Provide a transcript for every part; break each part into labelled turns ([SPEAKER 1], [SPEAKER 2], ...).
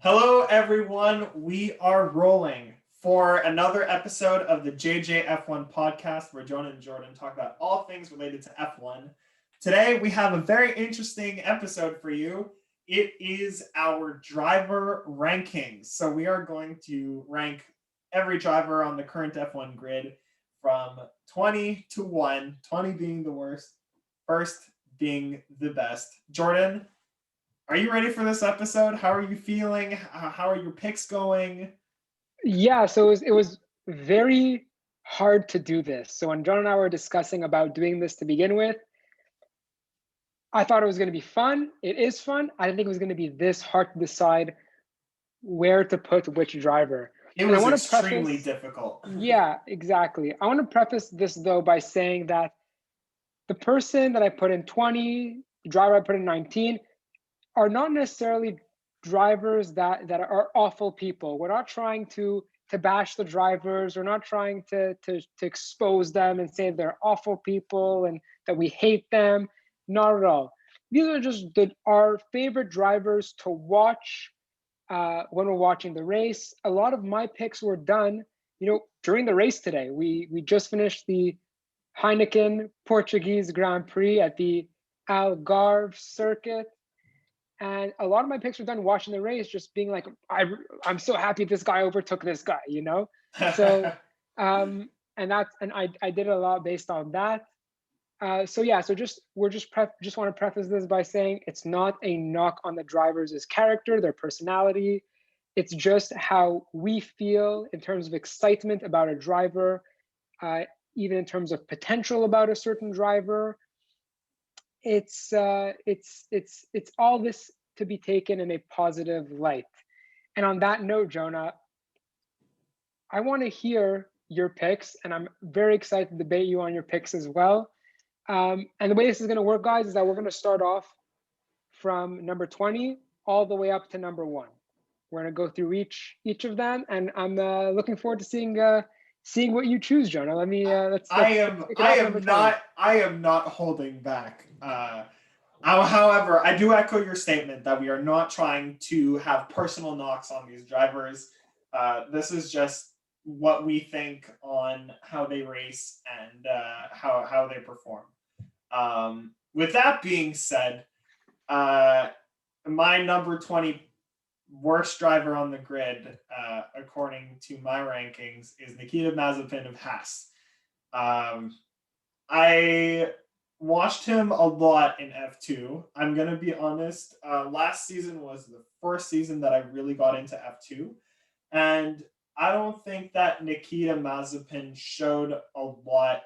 [SPEAKER 1] Hello, everyone. We are rolling for another episode of the JJF1 podcast where Jonah and Jordan talk about all things related to F1. Today, we have a very interesting episode for you. It is our driver rankings. So, we are going to rank every driver on the current F1 grid from 20 to 1, 20 being the worst, first being the best. Jordan, are you ready for this episode? How are you feeling? How are your picks going?
[SPEAKER 2] Yeah, so it was very hard to do this. So when John and I were discussing about doing this to begin with, I thought it was going to be fun. It is fun. I didn't think it was going to be this hard to decide where to put which driver.
[SPEAKER 1] It
[SPEAKER 2] And I
[SPEAKER 1] was
[SPEAKER 2] want to
[SPEAKER 1] extremely
[SPEAKER 2] preface,
[SPEAKER 1] difficult.
[SPEAKER 2] yeah, exactly. I want to preface this though by saying that the person that I put in 20, the driver I put in 19, are not necessarily drivers that are awful people. We're not trying to bash the drivers. We're not trying to expose them and say they're awful people and that we hate them. Not at all. These are just our favorite drivers to watch when we're watching the race. A lot of my picks were done, during the race today. We just finished the Heineken Portuguese Grand Prix at the Algarve circuit. And a lot of my picks were done watching the race, just being like, I'm so happy this guy overtook this guy. So, and I did a lot based on that. So yeah, so just want to preface this by saying it's not a knock on the drivers' character, their personality. It's just how we feel in terms of excitement about a driver, uh, even in terms of potential about a certain driver. It's all this to be taken in a positive light. And on that note, Jonah, I want to hear your picks, and I'm very excited to debate you on your picks as well. And the way this is going to work, guys, is that we're going to start off from number 20 all the way up to number 1. We're going to go through each of them, and I'm looking forward to seeing what you choose, Jonah. Let me
[SPEAKER 1] I
[SPEAKER 2] let's
[SPEAKER 1] am
[SPEAKER 2] kick it
[SPEAKER 1] I
[SPEAKER 2] off number
[SPEAKER 1] am
[SPEAKER 2] 20.
[SPEAKER 1] not holding back. However, I do echo your statement that we are not trying to have personal knocks on these drivers. This is just what we think on how they race and how they perform. With that being said, my number 20 worst driver on the grid, according to my rankings, is Nikita Mazepin of Haas. I watched him a lot in F2. I'm going to be honest. Last season was the first season that I really got into F2. And I don't think that Nikita Mazepin showed a lot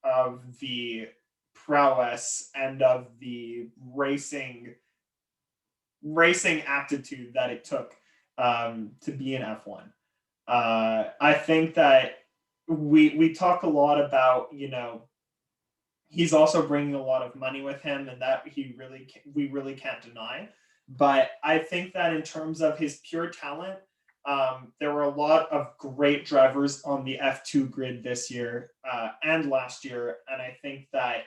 [SPEAKER 1] of the prowess and of the racing aptitude that it took to be in F1. I think that we talk a lot about, he's also bringing a lot of money with him, and that we really can't deny. But I think that in terms of his pure talent, there were a lot of great drivers on the F2 grid this year and last year, and I think that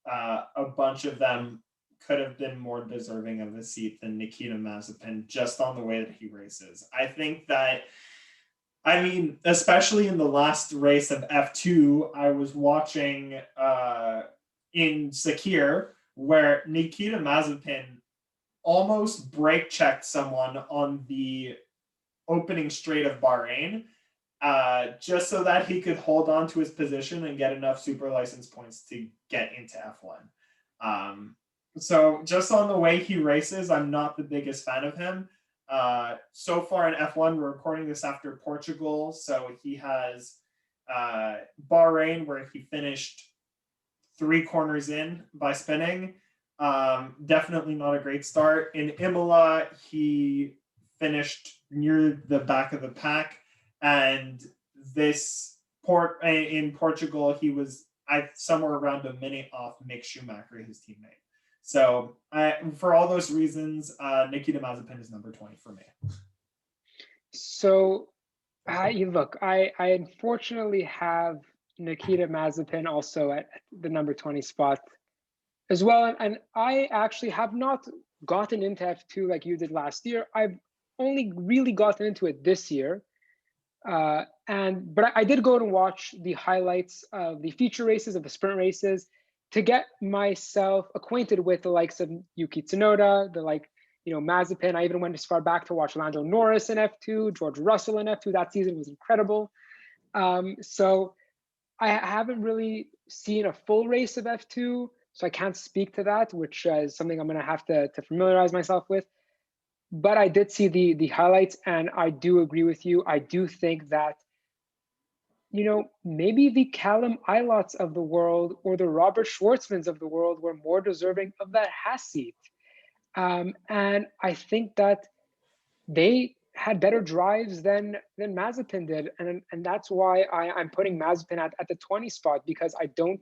[SPEAKER 1] a bunch of them could have been more deserving of a seat than Nikita Mazepin just on the way that he races. I think that, especially in the last race of F2, I was watching in Sakir where Nikita Mazepin almost brake checked someone on the opening straight of Bahrain, just so that he could hold on to his position and get enough super license points to get into F1. So just on the way he races, I'm not the biggest fan of him. So far in F1, we're recording this after Portugal, so he has Bahrain, where he finished 3 corners in by spinning. Definitely not a great start. In Imola, he finished near the back of the pack, and in Portugal, he was somewhere around a minute off Mick Schumacher, his teammate. So for all those reasons, Nikita Mazepin is number 20 for me.
[SPEAKER 2] So, I unfortunately have Nikita Mazepin also at the number 20 spot as well, and I actually have not gotten into F2 like you did last year. I've only really gotten into it this year. But I did go and watch the highlights of the feature races, of the sprint races, to get myself acquainted with the likes of Yuki Tsunoda, Mazepin. I even went as far back to watch Lando Norris in F2, George Russell in F2. That season was incredible. So I haven't really seen a full race of F2, so I can't speak to that, which is something I'm going to have to familiarize myself with. But I did see the highlights, and I do agree with you. I do think that, maybe the Callum Ilots of the world or the Robert Schwartzmans of the world were more deserving of that Haas seat. And I think that they had better drives than Mazepin did, and that's why I'm putting Mazepin at the 20 spot, because I don't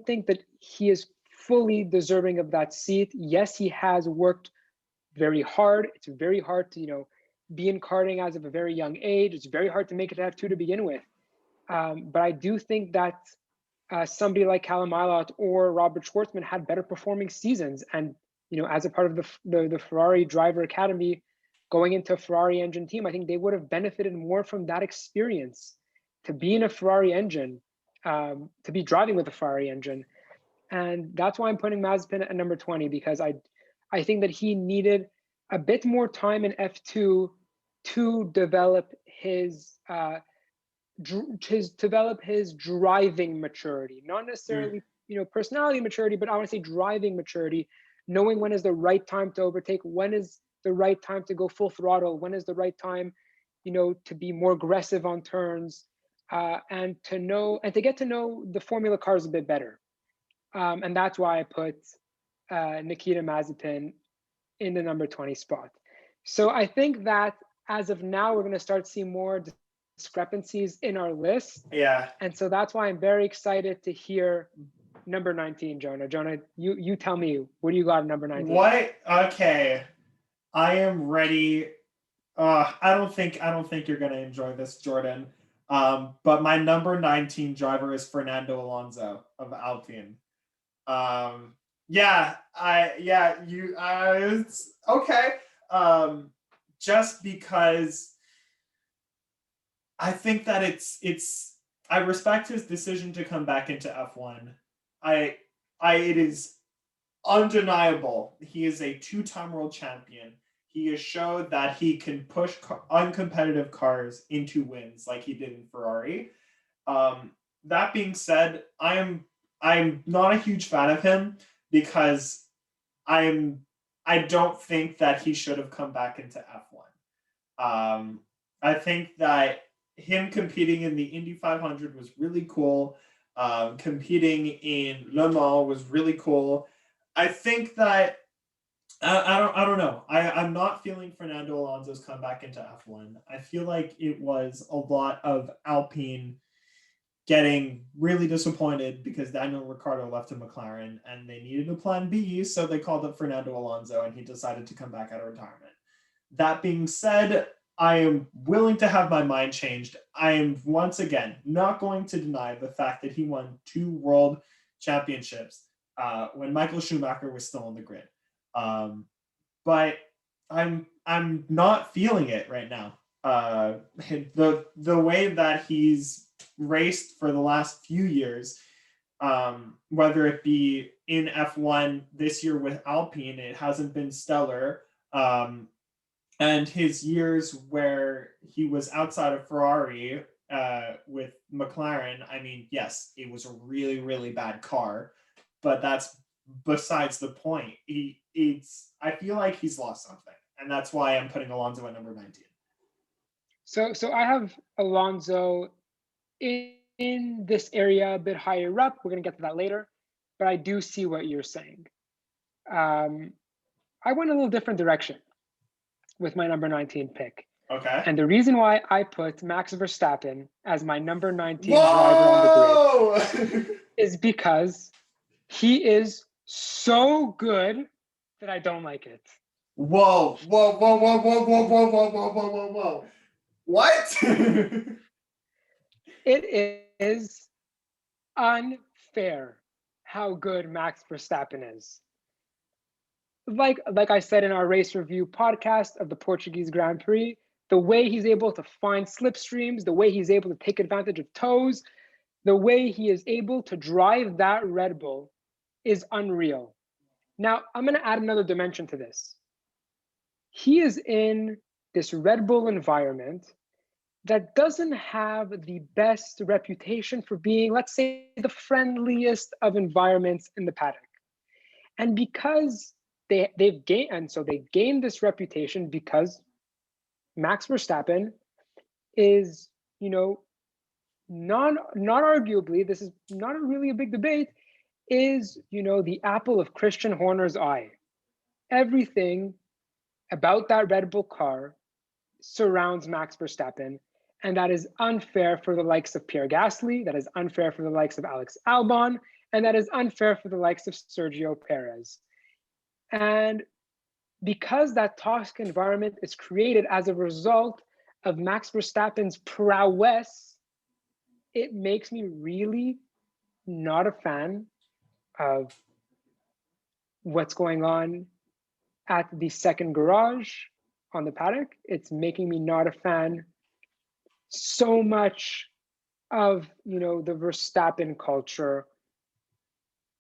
[SPEAKER 2] think that he is fully deserving of that seat. Yes, he has worked very hard. It's very hard to be in karting as of a very young age. It's very hard to make it to F2 to begin with. But I do think that somebody like Callum Ilott or Robert Schwartzman had better performing seasons, and as a part of the Ferrari driver academy, going into a Ferrari engine team, I think they would have benefited more from that experience, to be in a Ferrari engine, to be driving with a Ferrari engine. And that's why I'm putting Mazepin at number 20, because I think that he needed a bit more time in F2 to develop his driving maturity, not necessarily personality maturity, but I want to say driving maturity, knowing when is the right time to overtake, when is the right time to go full throttle, when is the right time to be more aggressive on turns, and to get to know the Formula cars a bit better. And that's why I put Nikita Mazepin in the number 20 spot. So I think that as of now, we're going to start seeing more discrepancies in our list.
[SPEAKER 1] Yeah.
[SPEAKER 2] And so that's why I'm very excited to hear number 19, Jonah. Jonah, you tell me, what do you got at number 19?
[SPEAKER 1] What? Okay. I am ready. I don't think you're going to enjoy this, Jordan. But my number 19 driver is Fernando Alonso of Alpine. It's okay. Just because I think that I respect his decision to come back into F1. It is undeniable. He is a two-time world champion. He has showed that he can push uncompetitive cars into wins like he did in Ferrari. That being said, I'm not a huge fan of him, because I don't think that he should have come back into F1. I think that him competing in the Indy 500 was really cool. Competing in Le Mans was really cool. I think that I don't know. I'm not feeling Fernando Alonso's comeback into F1. I feel like it was a lot of Alpine getting really disappointed because Daniel Ricciardo left to McLaren and they needed a plan B, so they called up Fernando Alonso and he decided to come back out of retirement. That being said, I am willing to have my mind changed. I am once again not going to deny the fact that he won 2 world championships when Michael Schumacher was still on the grid. But I'm not feeling it right now. The way that he's raced for the last few years, whether it be in F1 this year with Alpine, it hasn't been stellar. And his years where he was outside of Ferrari with McLaren, I mean, yes, it was a really, really bad car, but that's besides the point. I feel like he's lost something, and that's why I'm putting Alonso at number 19.
[SPEAKER 2] So I have Alonso in this area a bit higher up. We're going to get to that later, but I do see what you're saying. I went a little different direction with my number 19 pick.
[SPEAKER 1] Okay.
[SPEAKER 2] And the reason why I put Max Verstappen as my number 19 driver on the grid is because he is so good that I don't like it.
[SPEAKER 1] Whoa. What?
[SPEAKER 2] It is unfair how good Max Verstappen is. like I said in our race review podcast of the Portuguese Grand Prix, the way he's able to find slipstreams, the way he's able to take advantage of toes, the way he is able to drive that Red Bull is unreal. Now, I'm going to add another dimension to this. He is in this Red Bull environment that doesn't have the best reputation for being, let's say, the friendliest of environments in the paddock. And because they've gained this reputation because Max Verstappen is, not arguably, this is not really a big debate, is, the apple of Christian Horner's eye. Everything about that Red Bull car surrounds Max Verstappen, and that is unfair for the likes of Pierre Gasly, that is unfair for the likes of Alex Albon, and that is unfair for the likes of Sergio Perez. And because that toxic environment is created as a result of Max Verstappen's prowess, it makes me really not a fan of what's going on at the second garage on the paddock. It's making me not a fan so much of, the Verstappen culture.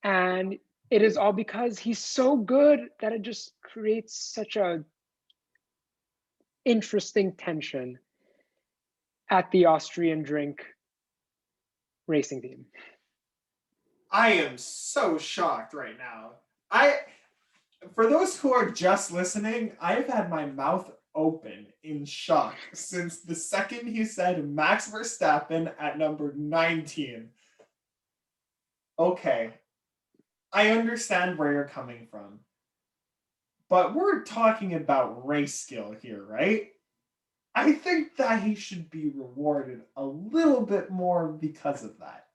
[SPEAKER 2] And it is all because he's so good that it just creates such a interesting tension at the Austrian drink racing team.
[SPEAKER 1] I am so shocked right now. For those who are just listening, I've had my mouth open in shock since the second he said Max Verstappen at number 19. Okay, I understand where you're coming from, but we're talking about race skill here, right? I think that he should be rewarded a little bit more because of that.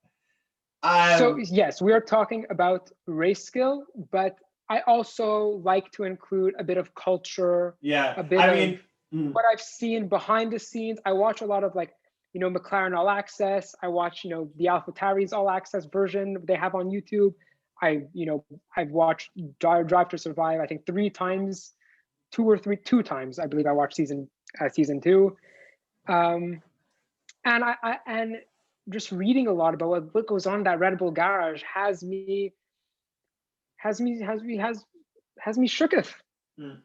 [SPEAKER 2] So yes, we are talking about race skill, but I also like to include a bit of culture, a bit of what I've seen behind the scenes. I watch a lot of McLaren All Access. I watch, the AlphaTauri's All Access version they have on YouTube. I've watched Drive to Survive, I think 3 times, 2 times, I believe I watched season 2. And and just reading a lot about what goes on in that Red Bull garage has me shooketh.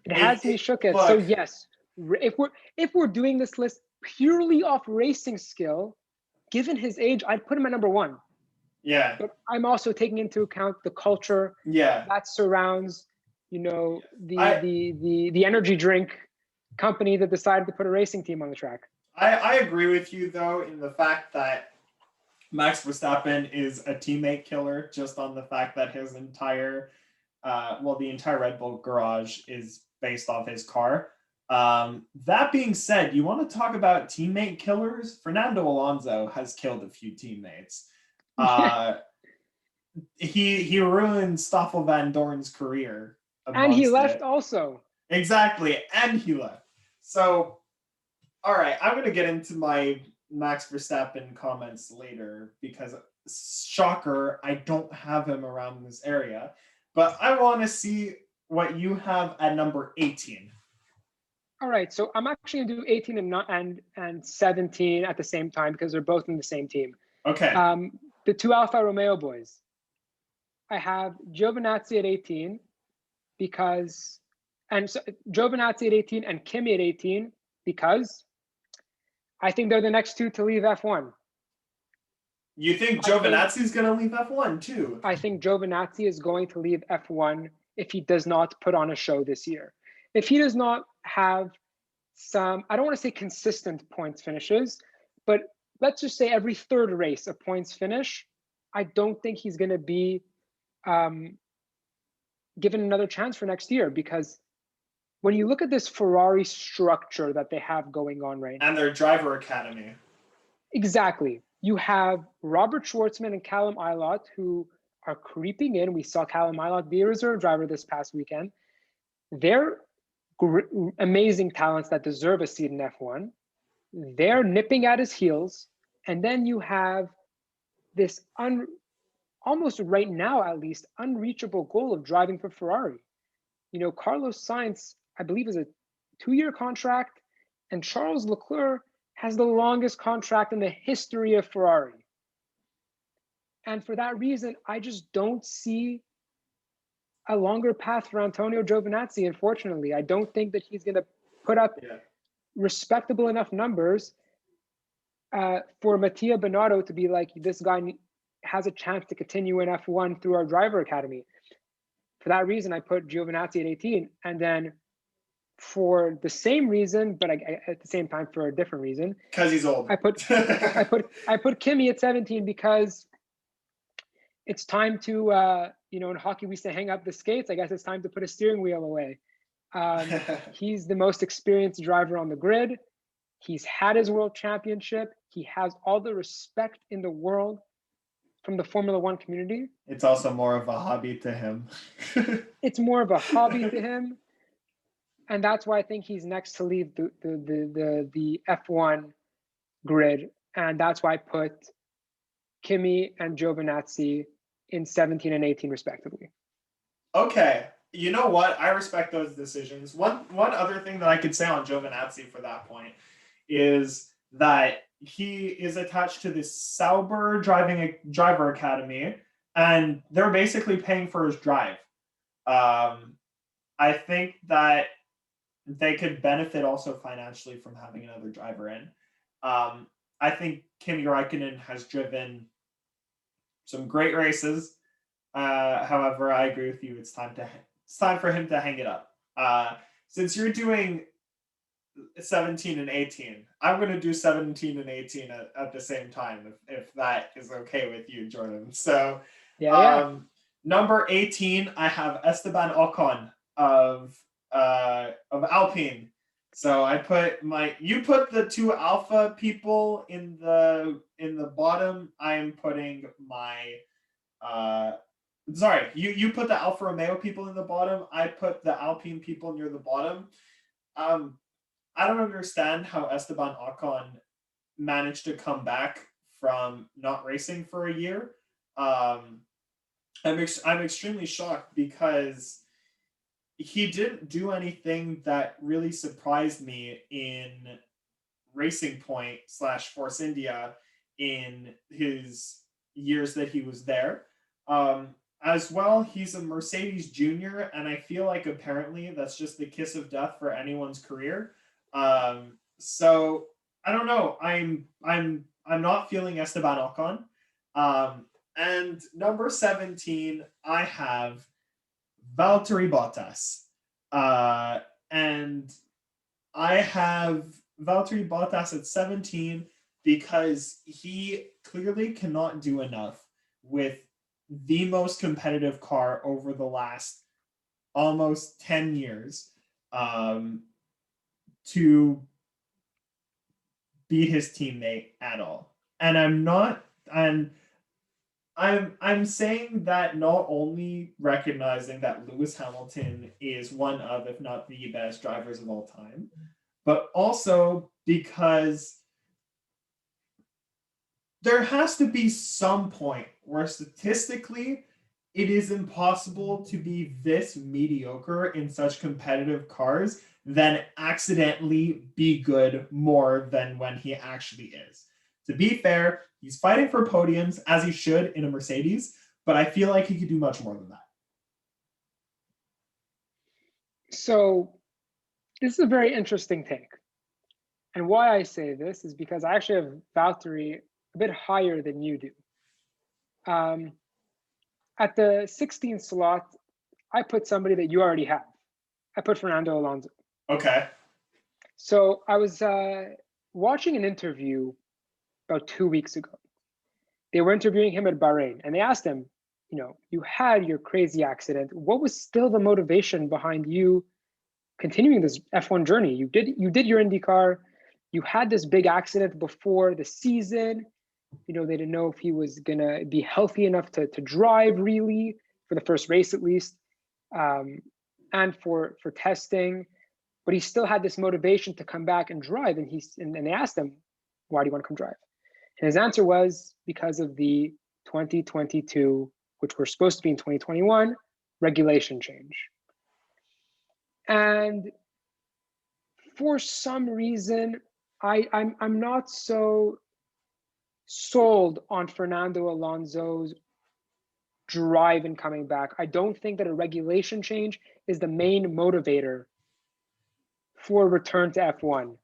[SPEAKER 2] It has me shooketh. So yes, if we're doing this list purely off racing skill, given his age, I'd put him at number 1.
[SPEAKER 1] Yeah.
[SPEAKER 2] But I'm also taking into account the culture that surrounds, the energy drink company that decided to put a racing team on the track.
[SPEAKER 1] I agree with you, though, in the fact that Max Verstappen is a teammate killer, just on the fact that his entire Red Bull garage is based off his car. That being said, you want to talk about teammate killers? Fernando Alonso has killed a few teammates. He ruined Stoffel Van Dorn's career.
[SPEAKER 2] And he left also.
[SPEAKER 1] Exactly, and he left. So, all right, I'm going to get into my Max Verstappen comments later because, shocker, I don't have him around this area. But I want to see what you have at number 18.
[SPEAKER 2] All right, so I'm actually going to do 18 and 17 at the same time because they're both in the same team.
[SPEAKER 1] Okay.
[SPEAKER 2] The 2 Alfa Romeo boys. I have Giovinazzi at 18 Giovinazzi at 18 and Kimi at 18 because I think they're the next 2 to leave F1.
[SPEAKER 1] You think Giovinazzi is going to leave F1 too?
[SPEAKER 2] I think Giovinazzi is going to leave F1 if he does not put on a show this year. If he does not have some, I don't want to say consistent points finishes, but let's just say every 3rd race a points finish, I don't think he's going to be given another chance for next year, because when you look at this Ferrari structure that they have going on right now.
[SPEAKER 1] And their driver academy.
[SPEAKER 2] Exactly. You have Robert Schwartzman and Callum Ilott who are creeping in. We saw Callum Ilott be a reserve driver this past weekend. They're amazing talents that deserve a seat in F1. They're nipping at his heels. And then you have this almost right now, at least, unreachable goal of driving for Ferrari. Carlos Sainz, I believe, is a 2-year contract, and Charles Leclerc has the longest contract in the history of Ferrari. And for that reason, I just don't see a longer path for Antonio Giovinazzi, unfortunately. I don't think that he's going to put up respectable enough numbers for Mattia Binotto to be like, this guy has a chance to continue in F1 through our driver academy. For that reason, I put Giovinazzi at 18. And then for the same reason, but at the same time for a different reason,
[SPEAKER 1] because he's old,
[SPEAKER 2] I put Kimi at 17 because it's time to in hockey we say hang up the skates. I guess it's time to put a steering wheel away. He's the most experienced driver on the grid. He's had his world championship. He has all the respect in the world from the Formula One community.
[SPEAKER 1] It's also more of a hobby to him.
[SPEAKER 2] It's more of a hobby to him. And that's why I think he's next to leave the F1 grid. And that's why I put Kimi and Giovinazzi in 17 and 18 respectively.
[SPEAKER 1] Okay. You know what? I respect those decisions. One other thing that I could say on Giovinazzi for that point is that he is attached to this Sauber driver academy, and they're basically paying for his drive. I think that they could benefit also financially from having another driver in. I think Kimi Räikkönen has driven some great races. However, I agree with you. It's time for him to hang it up. Since you're doing 17 and 18, I'm going to do 17 and 18 at the same time, if that is okay with you, Jordan. So, number 18, I have Esteban Ocon of Alpine. So I put you put the two Alpha people in the bottom. I am putting my you put the Alfa Romeo people in the bottom. I put the Alpine people near the bottom. I don't understand how Esteban Ocon managed to come back from not racing for a year. I'm extremely shocked because he didn't do anything that really surprised me in Racing Point / Force India in his years that he was there. As well, he's a Mercedes junior, and I feel like apparently that's just the kiss of death for anyone's career. So I don't know. I'm not feeling Esteban Ocon. And number 17, I have Valtteri Bottas. And I have Valtteri Bottas at 17 because he clearly cannot do enough with the most competitive car over the last almost 10 years to beat his teammate at all. And I'm saying that not only recognizing that Lewis Hamilton is one of, if not the best drivers of all time, but also because there has to be some point where statistically it is impossible to be this mediocre in such competitive cars than accidentally be good more than when he actually is. To be fair, he's fighting for podiums as he should in a Mercedes, but I feel like he could do much more than that.
[SPEAKER 2] So this is a very interesting take. And why I say this is because I actually have Valtteri a bit higher than you do. At the 16th slot, I put somebody that you already have. I put Fernando Alonso.
[SPEAKER 1] Okay.
[SPEAKER 2] So I was watching an interview about 2 weeks ago. They were interviewing him at Bahrain, and they asked him, you had your crazy accident. What was still the motivation behind you continuing this F1 journey? You did your IndyCar. You had this big accident before the season. They didn't know if he was gonna be healthy enough to drive really for the first race at least, and for testing. But he still had this motivation to come back and drive. And they asked him, why do you want to come drive? And his answer was because of the 2022, which were supposed to be in 2021, regulation change. And for some reason, I'm not so sold on Fernando Alonso's drive in coming back. I don't think that a regulation change is the main motivator for return to F1.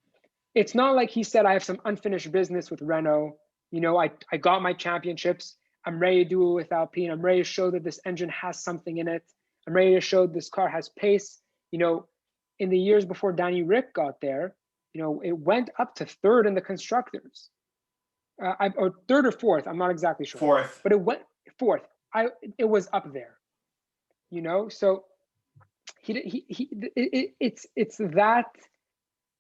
[SPEAKER 2] It's not like he said, I have some unfinished business with Renault. I got my championships. I'm ready to do it with Alpine. I'm ready to show that this engine has something in it. I'm ready to show this car has pace. In the years before Danny Rick got there, it went up to third in the constructors. Or third or fourth, I'm not exactly sure.
[SPEAKER 1] Fourth.
[SPEAKER 2] But it went fourth. It was up there. So it's that.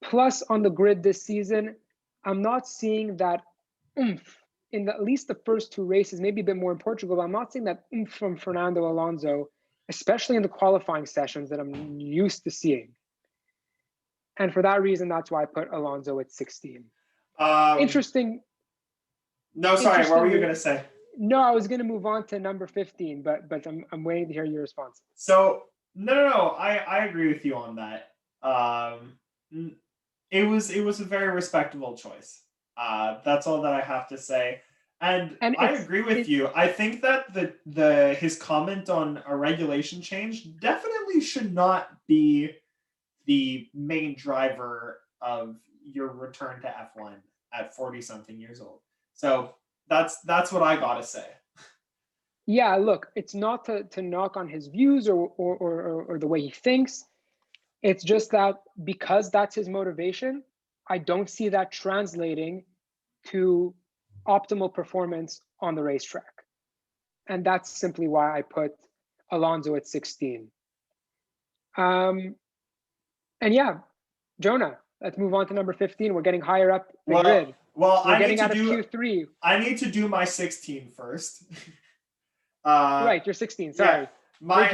[SPEAKER 2] Plus, on the grid this season, I'm not seeing that oomph in at least the first two races, maybe a bit more in Portugal, but I'm not seeing that oomph from Fernando Alonso, especially in the qualifying sessions that I'm used to seeing. And for that reason, that's why I put Alonso at 16. Interesting.
[SPEAKER 1] No, sorry, what were you going to say?
[SPEAKER 2] No, I was going to move on to number 15, but I'm waiting to hear your response.
[SPEAKER 1] So, no, I agree with you on that. It was a very respectable choice. That's all that I have to say. And I agree with you. I think that his comment on a regulation change definitely should not be the main driver of your return to F1 at 40-something years old. So that's what I gotta say.
[SPEAKER 2] Yeah, look, it's not to knock on his views or the way he thinks. It's just that because that's his motivation, I don't see that translating to optimal performance on the racetrack. And that's simply why I put Alonso at 16. And yeah, Jonah, let's move on to number 15. We're getting higher up the grid.
[SPEAKER 1] Well,
[SPEAKER 2] we're getting out of Q3.
[SPEAKER 1] I need to do my 16 first.
[SPEAKER 2] Right, you're 16. Sorry. Yeah.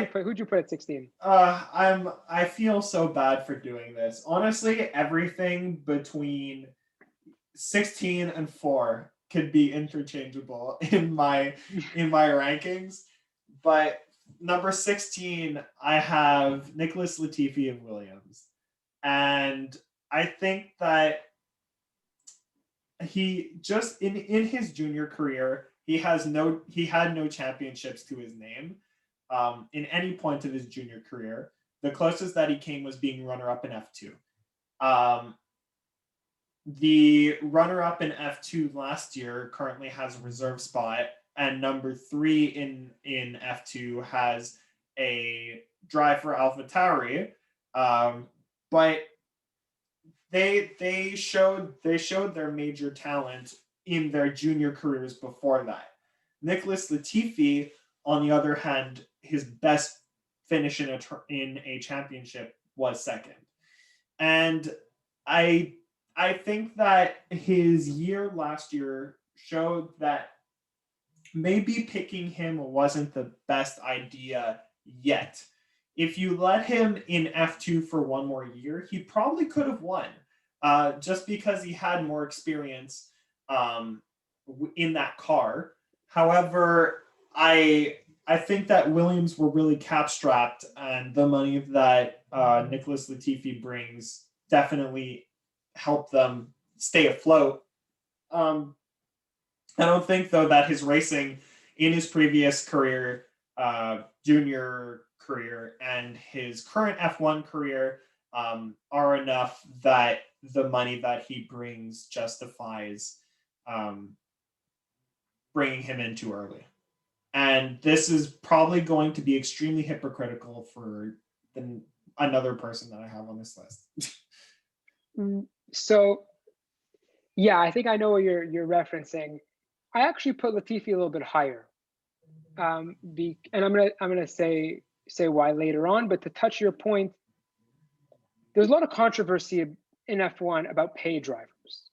[SPEAKER 2] Who'd you put at 16?
[SPEAKER 1] I feel so bad for doing this. Honestly, everything between 16 and 4 could be interchangeable in my rankings. But number 16, I have Nicholas Latifi of Williams. And I think that he just in his junior career, he had no championships to his name. In any point of his junior career. The closest that he came was being runner-up in F2. The runner-up in F2 last year currently has a reserve spot, and number 3 in F2 has a drive for AlphaTauri. But they showed their major talent in their junior careers before that. Nicholas Latifi, on the other hand, his best finish in a championship was second. And I think that his year last year showed that maybe picking him wasn't the best idea yet. If you let him in F2 for one more year, he probably could have won, just because he had more experience in that car. However, I think that Williams were really cap-strapped, and the money that Nicholas Latifi brings definitely helped them stay afloat. I don't think, though, that his racing in his previous career, junior career, and his current F1 career are enough that the money that he brings justifies bringing him in too early. And this is probably going to be extremely hypocritical for another person that I have on this list.
[SPEAKER 2] So, yeah, I think I know what you're referencing. I actually put Latifi a little bit higher, and I'm gonna say why later on. But to touch your point, there's a lot of controversy in F1 about pay drivers.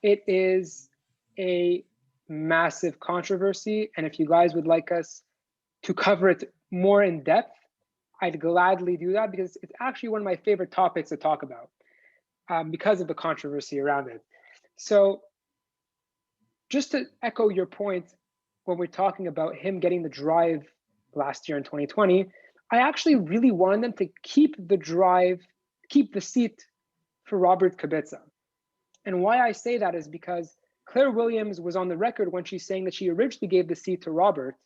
[SPEAKER 2] It is a massive controversy, and if you guys would like us to cover it more in depth, I'd gladly do that, because it's actually one of my favorite topics to talk about, because of the controversy around it. So just to echo your point, when we're talking about him getting the drive last year in 2020, I actually really wanted them to keep the seat for Robert Kubica. And why I say that is because Claire Williams was on the record when she's saying that she originally gave the seat to Robert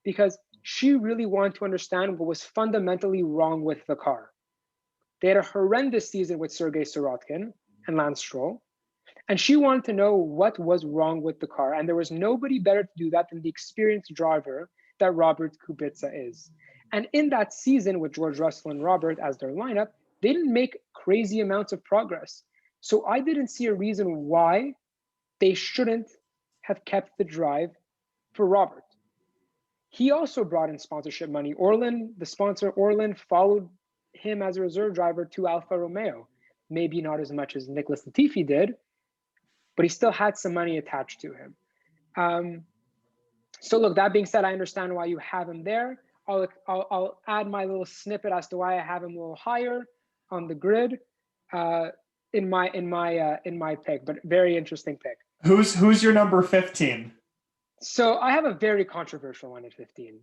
[SPEAKER 2] because she really wanted to understand what was fundamentally wrong with the car. They had a horrendous season with Sergei Sirotkin and Lance Stroll, and she wanted to know what was wrong with the car. And there was nobody better to do that than the experienced driver that Robert Kubica is. And in that season with George Russell and Robert as their lineup, they didn't make crazy amounts of progress. So I didn't see a reason why they shouldn't have kept the drive for Robert. He also brought in sponsorship money. Orlen, the sponsor Orlen, followed him as a reserve driver to Alfa Romeo. Maybe not as much as Nicholas Latifi did, but he still had some money attached to him. So look, that being said, I understand why you have him there. I'll add my little snippet as to why I have him a little higher on the grid in my pick, but very interesting pick.
[SPEAKER 1] Who's your number 15?
[SPEAKER 2] So I have a very controversial one at 15.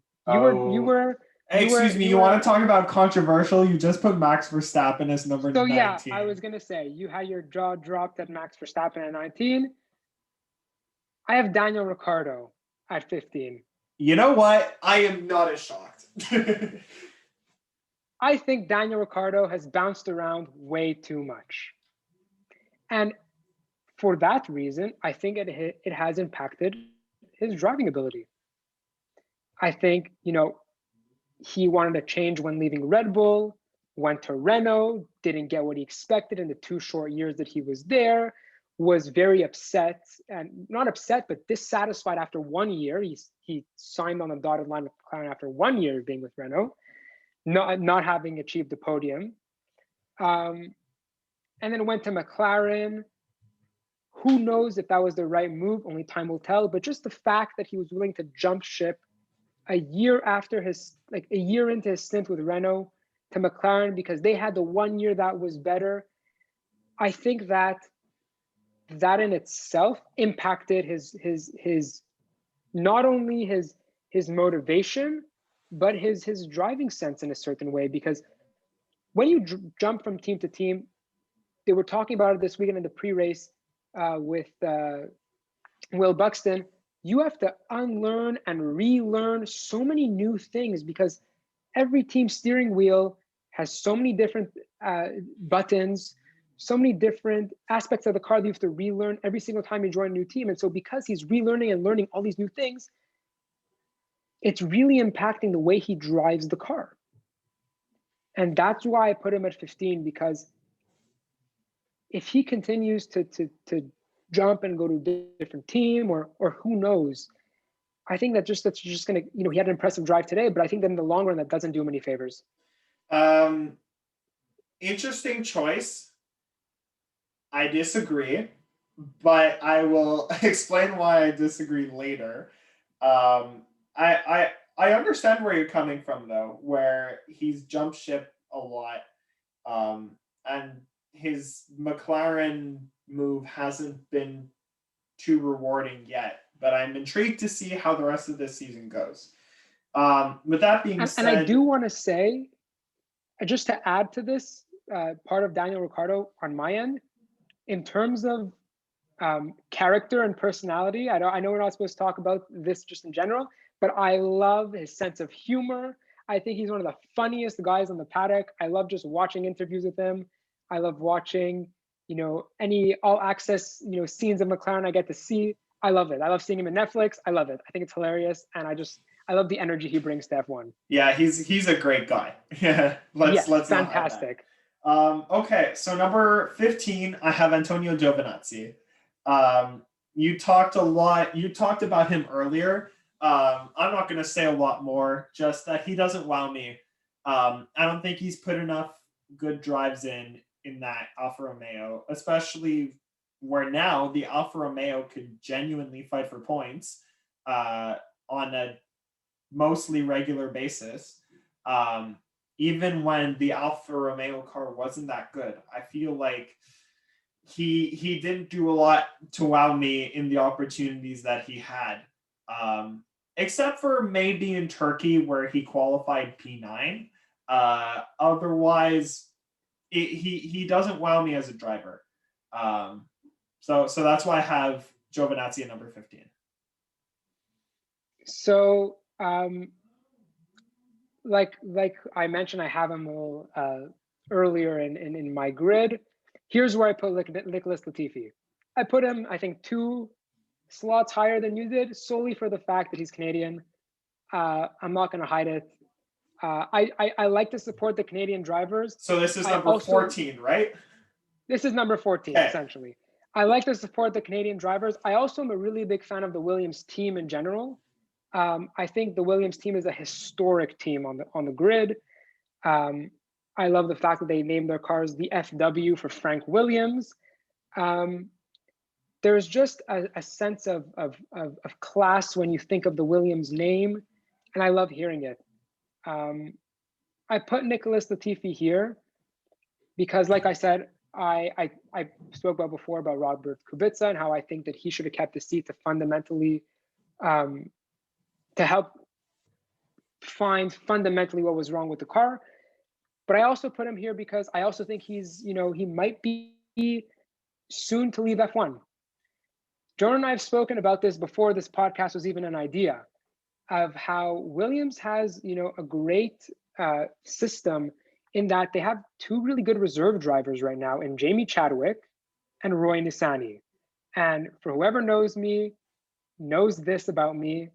[SPEAKER 1] Excuse me, you want to talk about controversial? You just put Max Verstappen as number 19.
[SPEAKER 2] Yeah, I was going to say, you had your jaw dropped at Max Verstappen at 19. I have Daniel Ricciardo at 15.
[SPEAKER 1] You know what? I am not as shocked.
[SPEAKER 2] I think Daniel Ricciardo has bounced around way too much. And for that reason, I think it has impacted his driving ability. I think, he wanted a change when leaving Red Bull, went to Renault, didn't get what he expected in the 2 short years that he was there, was very upset, and not upset, but dissatisfied after 1 year. He signed on the dotted line with McLaren after 1 year being with Renault, not having achieved the podium. And then went to McLaren. Who knows if that was the right move? Only time will tell. But just the fact that he was willing to jump ship a year into his stint with Renault to McLaren because they had the 1 year that was better. I think that in itself impacted his not only his motivation, but his driving sense in a certain way. Because when you jump from team to team, they were talking about it this weekend in the pre-race with Will Buxton. You have to unlearn and relearn so many new things because every team steering wheel has so many different buttons, so many different aspects of the car that you have to relearn every single time you join a new team. And so because he's relearning and learning all these new things, it's really impacting the way he drives the car. And that's why I put him at 15, because if he continues to jump and go to a different team or who knows, I think that's just going to, he had an impressive drive today, but I think that in the long run, that doesn't do him any favors.
[SPEAKER 1] Interesting choice. I disagree, but I will explain why I disagree later. I understand where you're coming from, though, where he's jumped ship a lot, and his McLaren move hasn't been too rewarding yet. But I'm intrigued to see how the rest of this season goes. With that being said,
[SPEAKER 2] and I do want to say, just to add to this part of Daniel Ricciardo on my end, in terms of character and personality, I know we're not supposed to talk about this just in general, but I love his sense of humor. I think he's one of the funniest guys on the paddock. I love just watching interviews with him. I love watching, any all access, scenes of McLaren I get to see. I love it. I love seeing him in Netflix. I love it. I think it's hilarious, and I love the energy he brings to F1.
[SPEAKER 1] Yeah, he's a great guy. Yeah, let's
[SPEAKER 2] fantastic.
[SPEAKER 1] Okay, so number 15, I have Antonio Giovinazzi. You talked about him earlier. I'm not going to say a lot more, just that he doesn't wow me. I don't think he's put enough good drives in that Alfa Romeo, especially where now the Alfa Romeo could genuinely fight for points on a mostly regular basis. Even when the Alfa Romeo car wasn't that good, I feel like he didn't do a lot to wow me in the opportunities that he had, except for maybe in Turkey where he qualified P9. Otherwise, he doesn't wow me as a driver. So that's why I have Giovinazzi at number 15.
[SPEAKER 2] So like I mentioned, I have him earlier in my grid. Here's where I put Nicholas Latifi. I put him, I think, 2 slots higher than you did, solely for the fact that he's Canadian. I'm not going to hide it. I like to support the Canadian drivers.
[SPEAKER 1] So this is number 14, right?
[SPEAKER 2] This is number 14, essentially. I like to support the Canadian drivers. I also am a really big fan of the Williams team in general. I think the Williams team is a historic team on the grid. I love the fact that they named their cars the FW for Frank Williams. There's just a sense of class when you think of the Williams name, and I love hearing it. I put Nicholas Latifi here because, like I said, I spoke about before about Robert Kubica and how I think that he should have kept the seat to fundamentally to help find fundamentally what was wrong with the car. But I also put him here because I also think he's, he might be soon to leave F1. Jonah and I have spoken about this before this podcast was even an idea, of how Williams has, a great system in that they have 2 really good reserve drivers right now in Jamie Chadwick and Roy Nissany. And for whoever knows me, knows this about me,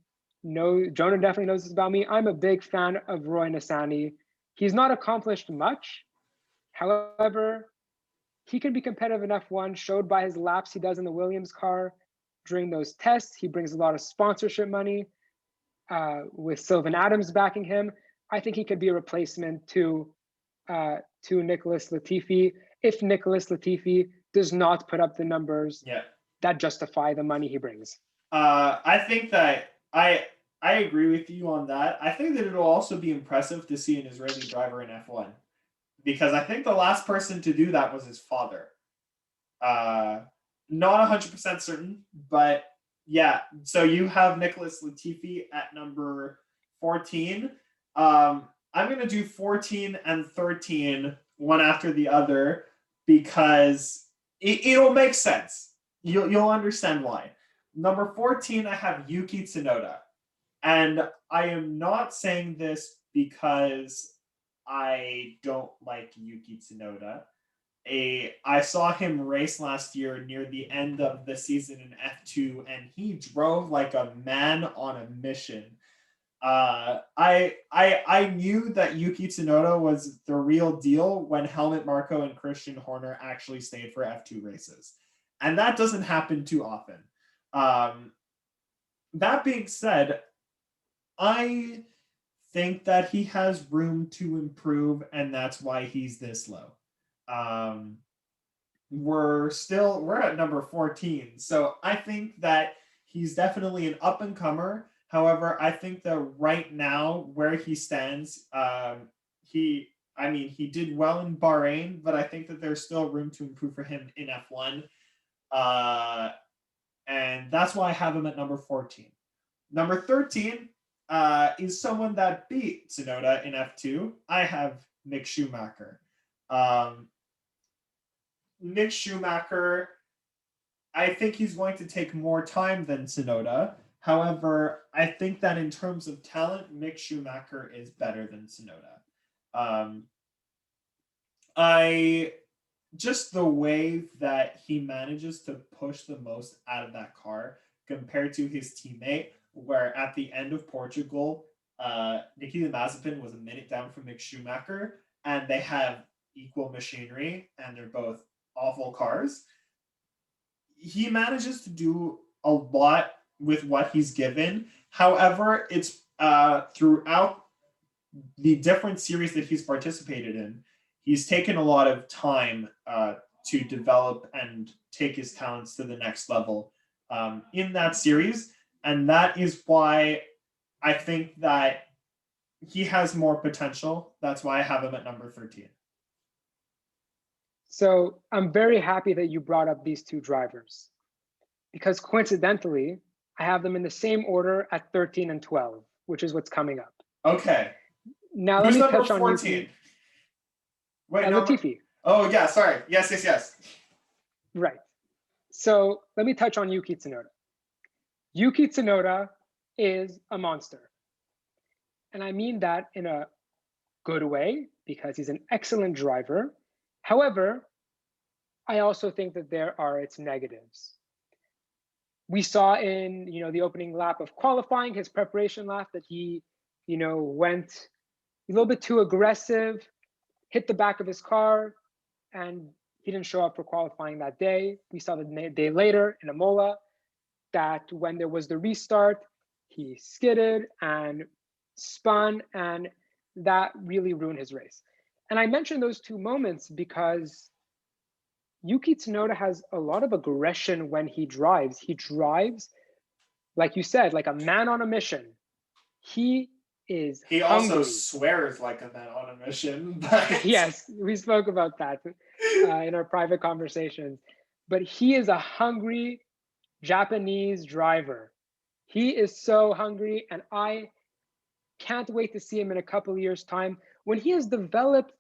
[SPEAKER 2] Jonah definitely knows this about me. I'm a big fan of Roy Nissany. He's not accomplished much. However, he can be competitive in F1, showed by his laps he does in the Williams car during those tests. He brings a lot of sponsorship money with Sylvan Adams backing him. I think he could be a replacement to Nicholas Latifi if Nicholas Latifi does not put up the numbers that justify the money he brings.
[SPEAKER 1] I think that I agree with you on that. I think that it'll also be impressive to see an Israeli driver in F1, because I think the last person to do that was his father. Not 100% certain, but yeah. So you have Nicholas Latifi at number 14. I'm going to do 14 and 13 one after the other because it'll make sense. You'll understand why. Number 14, I have Yuki Tsunoda. And I am not saying this because I don't like Yuki Tsunoda. I saw him race last year near the end of the season in F2, and he drove like a man on a mission. I knew that Yuki Tsunoda was the real deal when Helmut Marko and Christian Horner actually stayed for F2 races, and that doesn't happen too often. That being said, I think that he has room to improve, and that's why he's this low. We're at number 14, so I think that he's definitely an up and comer. However, I think that right now where he stands, he did well in Bahrain, but I think that there's still room to improve for him in F1. And that's why I have him at number 14. Number 13 is someone that beat Tsunoda in F2. I have Mick Schumacher. Mick Schumacher, I think he's going to take more time than Tsunoda. However, I think that in terms of talent, Mick Schumacher is better than Tsunoda. Just the way that he manages to push the most out of that car compared to his teammate, where at the end of Portugal, Nikita Mazepin was a minute down from Mick Schumacher, and they have equal machinery, and they're both awful cars. He manages to do a lot with what he's given. However, it's throughout the different series that he's participated in, he's taken a lot of time to develop and take his talents to the next level in that series. And that is why I think that he has more potential. That's why I have him at number 13.
[SPEAKER 2] So I'm very happy that you brought up these 2 drivers, because coincidentally, I have them in the same order at 13 and 12, which is what's coming up.
[SPEAKER 1] Okay.
[SPEAKER 2] Now let
[SPEAKER 1] Who's
[SPEAKER 2] me
[SPEAKER 1] number
[SPEAKER 2] touch on
[SPEAKER 1] 14?
[SPEAKER 2] Yuki.
[SPEAKER 1] Wait, number.
[SPEAKER 2] Latifi.
[SPEAKER 1] Oh yeah, sorry. Yes, yes, yes.
[SPEAKER 2] Right. So let me touch on Yuki Tsunoda. Yuki Tsunoda is a monster. And I mean that in a good way because he's an excellent driver. However, I also think that there are its negatives. We saw in the opening lap of qualifying, his preparation lap, that he went a little bit too aggressive, hit the back of his car, and he didn't show up for qualifying that day. We saw the day later in Imola that when there was the restart, he skidded and spun, and that really ruined his race. And I mentioned those two moments because Yuki Tsunoda has a lot of aggression when he drives. He drives, like you said, like a man on a mission. He is
[SPEAKER 1] He also
[SPEAKER 2] hungry.
[SPEAKER 1] swears like a man on a mission. But
[SPEAKER 2] Yes, we spoke about that in our private conversations. But he is a hungry Japanese driver. He is so hungry, and I can't wait to see him in a couple of years' time when he has developed,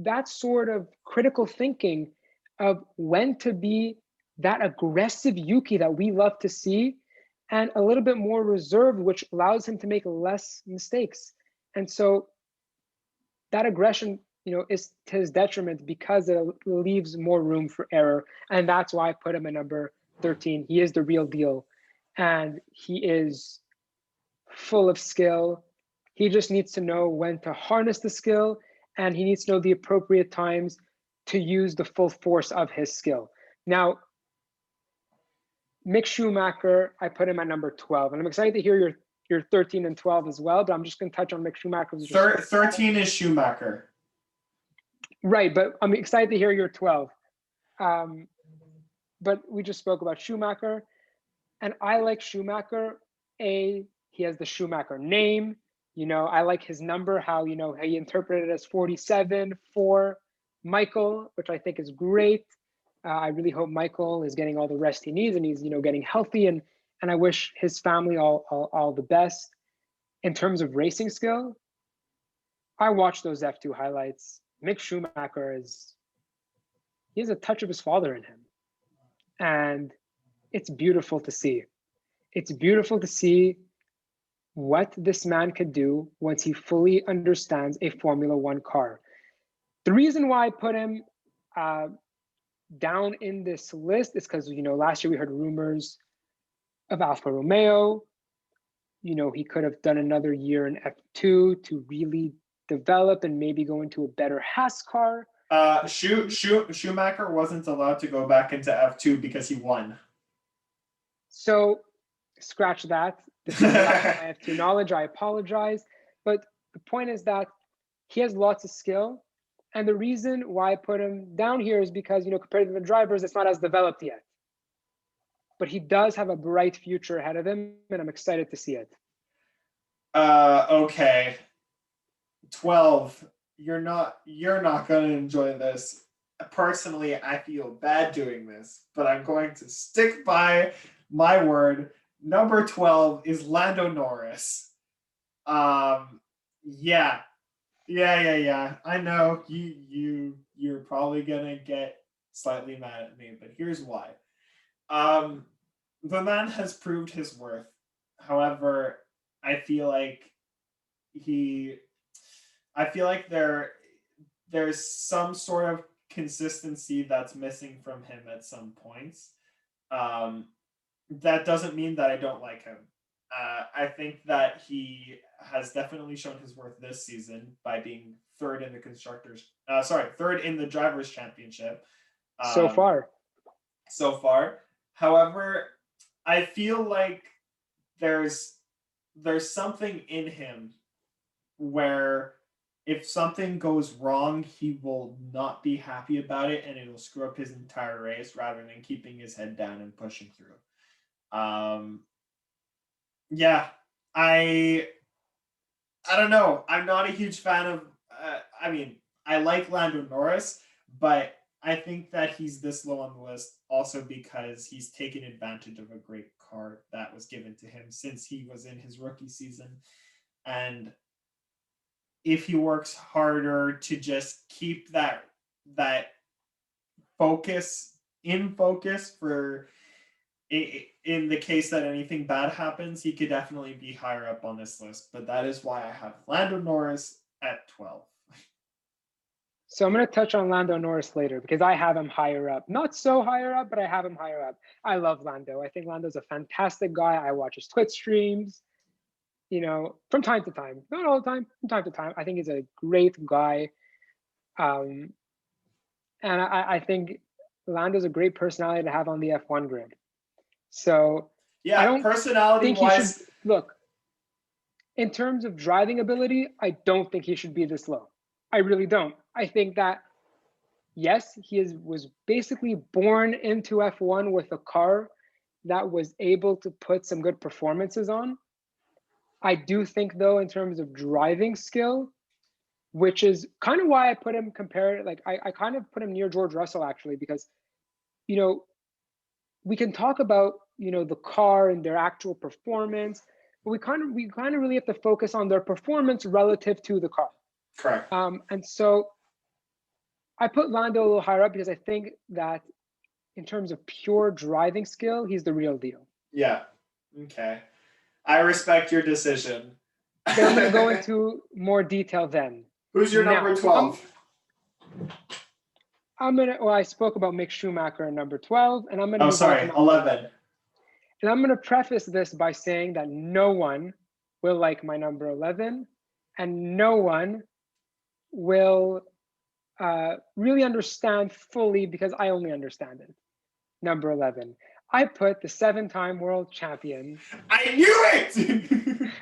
[SPEAKER 2] that sort of critical thinking of when to be that aggressive Yuki that we love to see, and a little bit more reserved, which allows him to make less mistakes. And so that aggression, is to his detriment because it leaves more room for error. And that's why I put him at number 13. He is the real deal. And he is full of skill. He just needs to know when to harness the skill, and he needs to know the appropriate times to use the full force of his skill. Now, Mick Schumacher, I put him at number 12. And I'm excited to hear your 13 and 12 as well, but I'm just going to touch on Mick Schumacher.
[SPEAKER 1] 13 is Schumacher.
[SPEAKER 2] Right, but I'm excited to hear your 12. But we just spoke about Schumacher, and I like Schumacher. He has the Schumacher name. I like his number, how he interpreted it as 47 for Michael, which I think is great. I really hope Michael is getting all the rest he needs, and he's getting healthy, and I wish his family all the best. In terms of racing skill, I watched those F2 highlights. Mick Schumacher he has a touch of his father in him, and it's beautiful to see. It's beautiful to see what this man could do once he fully understands a Formula One car. The reason why I put him down in this list is because, last year we heard rumors of Alfa Romeo. He could have done another year in F2 to really develop and maybe go into a better Haas car.
[SPEAKER 1] Schumacher wasn't allowed to go back into F2 because he won.
[SPEAKER 2] So scratch that. This is the lack of my F2 knowledge. I apologize. But the point is that he has lots of skill. And the reason why I put him down here is because, compared to the drivers, it's not as developed yet. But he does have a bright future ahead of him, and I'm excited to see it.
[SPEAKER 1] Okay. 12. You're not going to enjoy this. Personally, I feel bad doing this, but I'm going to stick by my word. Number 12 is Lando Norris. Yeah. I know you're probably gonna get slightly mad at me, but here's why. The man has proved his worth. However, I feel like there's some sort of consistency that's missing from him at some points. That doesn't mean that I don't like him. I think that he has definitely shown his worth this season by being third in the drivers' championship.
[SPEAKER 2] So far.
[SPEAKER 1] However, I feel like there's something in him where if something goes wrong, he will not be happy about it, and it'll screw up his entire race rather than keeping his head down and pushing through. Yeah, I don't know. I'm not a huge fan of. I like Lando Norris, but I think that he's this low on the list also because he's taken advantage of a great car that was given to him since he was in his rookie season, and if he works harder to just keep that focus for in the case that anything bad happens, he could definitely be higher up on this list. But that is why I have Lando Norris at 12.
[SPEAKER 2] So I'm going to touch on Lando Norris later because I have him higher up. Not so higher up, but I have him higher up. I love Lando. I think Lando's a fantastic guy. I watch his Twitch streams, from time to time. Not all the time, from time to time. I think he's a great guy. And I think Lando's a great personality to have on the F1 grid. So I
[SPEAKER 1] Yeah,
[SPEAKER 2] don't
[SPEAKER 1] personality
[SPEAKER 2] think he should
[SPEAKER 1] wise,
[SPEAKER 2] look. In terms of driving ability, I don't think he should be this low. I really don't. I think that yes, was basically born into F1 with a car that was able to put some good performances on. I do think though, in terms of driving skill, which is kind of why I put him I kind of put him near George Russell actually, because, we can talk about, the car and their actual performance, but we kind of really have to focus on their performance relative to the car.
[SPEAKER 1] correct.
[SPEAKER 2] And so I put Lando a little higher up because I think that in terms of pure driving skill, he's the real deal.
[SPEAKER 1] Yeah. Okay. I respect your decision.
[SPEAKER 2] Then I'm going to go into more detail then.
[SPEAKER 1] Who's your number 12?
[SPEAKER 2] I spoke about Mick Schumacher at number 12, and I'm going to
[SPEAKER 1] Oh, sorry, 11.
[SPEAKER 2] And I'm going to preface this by saying that no one will like my number 11, and no one will really understand fully because I only understand it. Number 11. I put the 7-time world champion.
[SPEAKER 1] I knew it!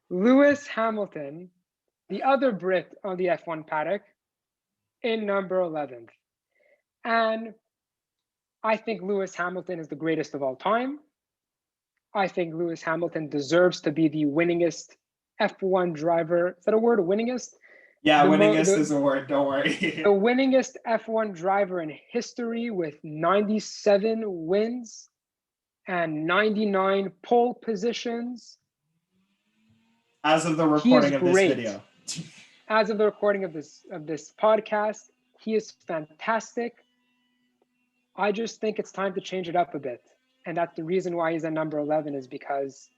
[SPEAKER 2] Lewis Hamilton, the other Brit on the F1 paddock, in number 11th. And I think Lewis Hamilton is the greatest of all time. I think Lewis Hamilton deserves to be the winningest F1 driver. Is that a word, winningest?
[SPEAKER 1] Yeah, winningest is a word, don't worry.
[SPEAKER 2] The winningest F1 driver in history with 97 wins and 99 pole positions.
[SPEAKER 1] As of the recording of this video.
[SPEAKER 2] As of the recording of this podcast, he is fantastic. I just think it's time to change it up a bit. And that's the reason why he's at number 11 is because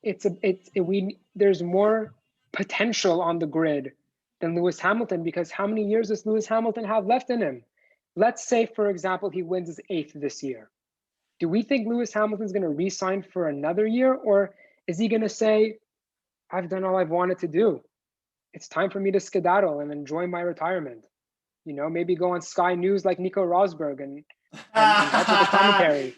[SPEAKER 2] there's more potential on the grid than Lewis Hamilton, because how many years does Lewis Hamilton have left in him? Let's say, for example, he wins his 8th this year. Do we think Lewis Hamilton's going to re-sign for another year? Or is he going to say, I've done all I've wanted to do. It's time for me to skedaddle and enjoy my retirement. Maybe go on Sky News like Nico Rosberg and help with the commentary.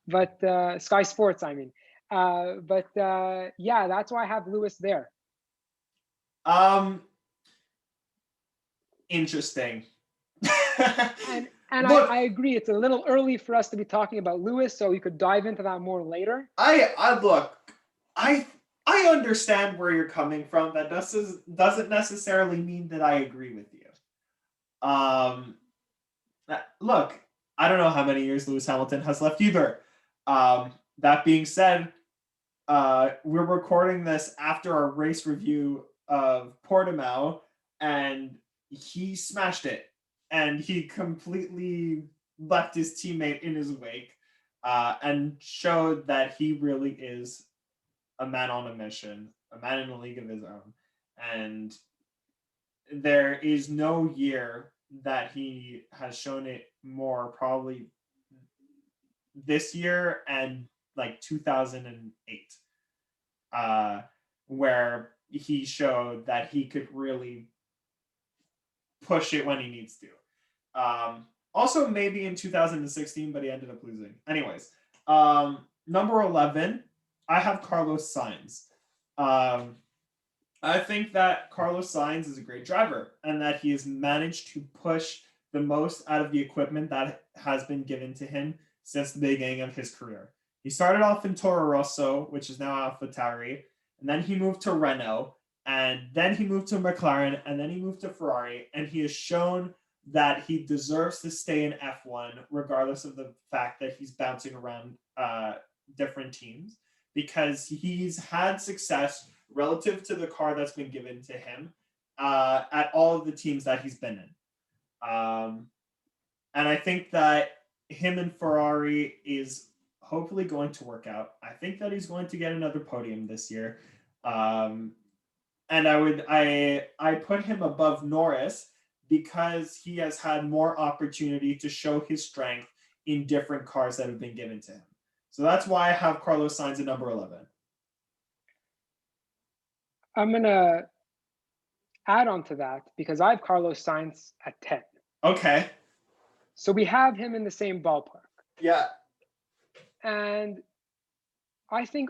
[SPEAKER 2] But Sky Sports, I mean. Yeah, that's why I have Lewis there.
[SPEAKER 1] Interesting.
[SPEAKER 2] And look, I agree. It's a little early for us to be talking about Lewis, so we could dive into that more later.
[SPEAKER 1] I understand where you're coming from. That doesn't necessarily mean that I agree with you. Look, I don't know how many years Lewis Hamilton has left either. That being said, we're recording this after our race review of Portimao, and he smashed it. And he completely left his teammate in his wake, and showed that he really is a man on a mission, a man in a league of his own. And there is no year that he has shown it more, probably this year and like 2008, where he showed that he could really push it when he needs to. Also maybe in 2016, but he ended up losing. Anyways, number 11, I have Carlos Sainz. I think that Carlos Sainz is a great driver and that he has managed to push the most out of the equipment that has been given to him since the beginning of his career. He started off in Toro Rosso, which is now AlphaTauri, and then he moved to Renault, and then he moved to McLaren, and then he moved to Ferrari, and he has shown that he deserves to stay in F1 regardless of the fact that he's bouncing around different teams, because he's had success relative to the car that's been given to him at all of the teams that he's been in. And I think that him and Ferrari is hopefully going to work out. I think that he's going to get another podium this year. And I put him above Norris because he has had more opportunity to show his strength in different cars that have been given to him. So that's why I have Carlos Sainz at number 11.
[SPEAKER 2] I'm going to add on to that because I have Carlos Sainz at 10.
[SPEAKER 1] Okay.
[SPEAKER 2] So we have him in the same ballpark.
[SPEAKER 1] Yeah.
[SPEAKER 2] And I think,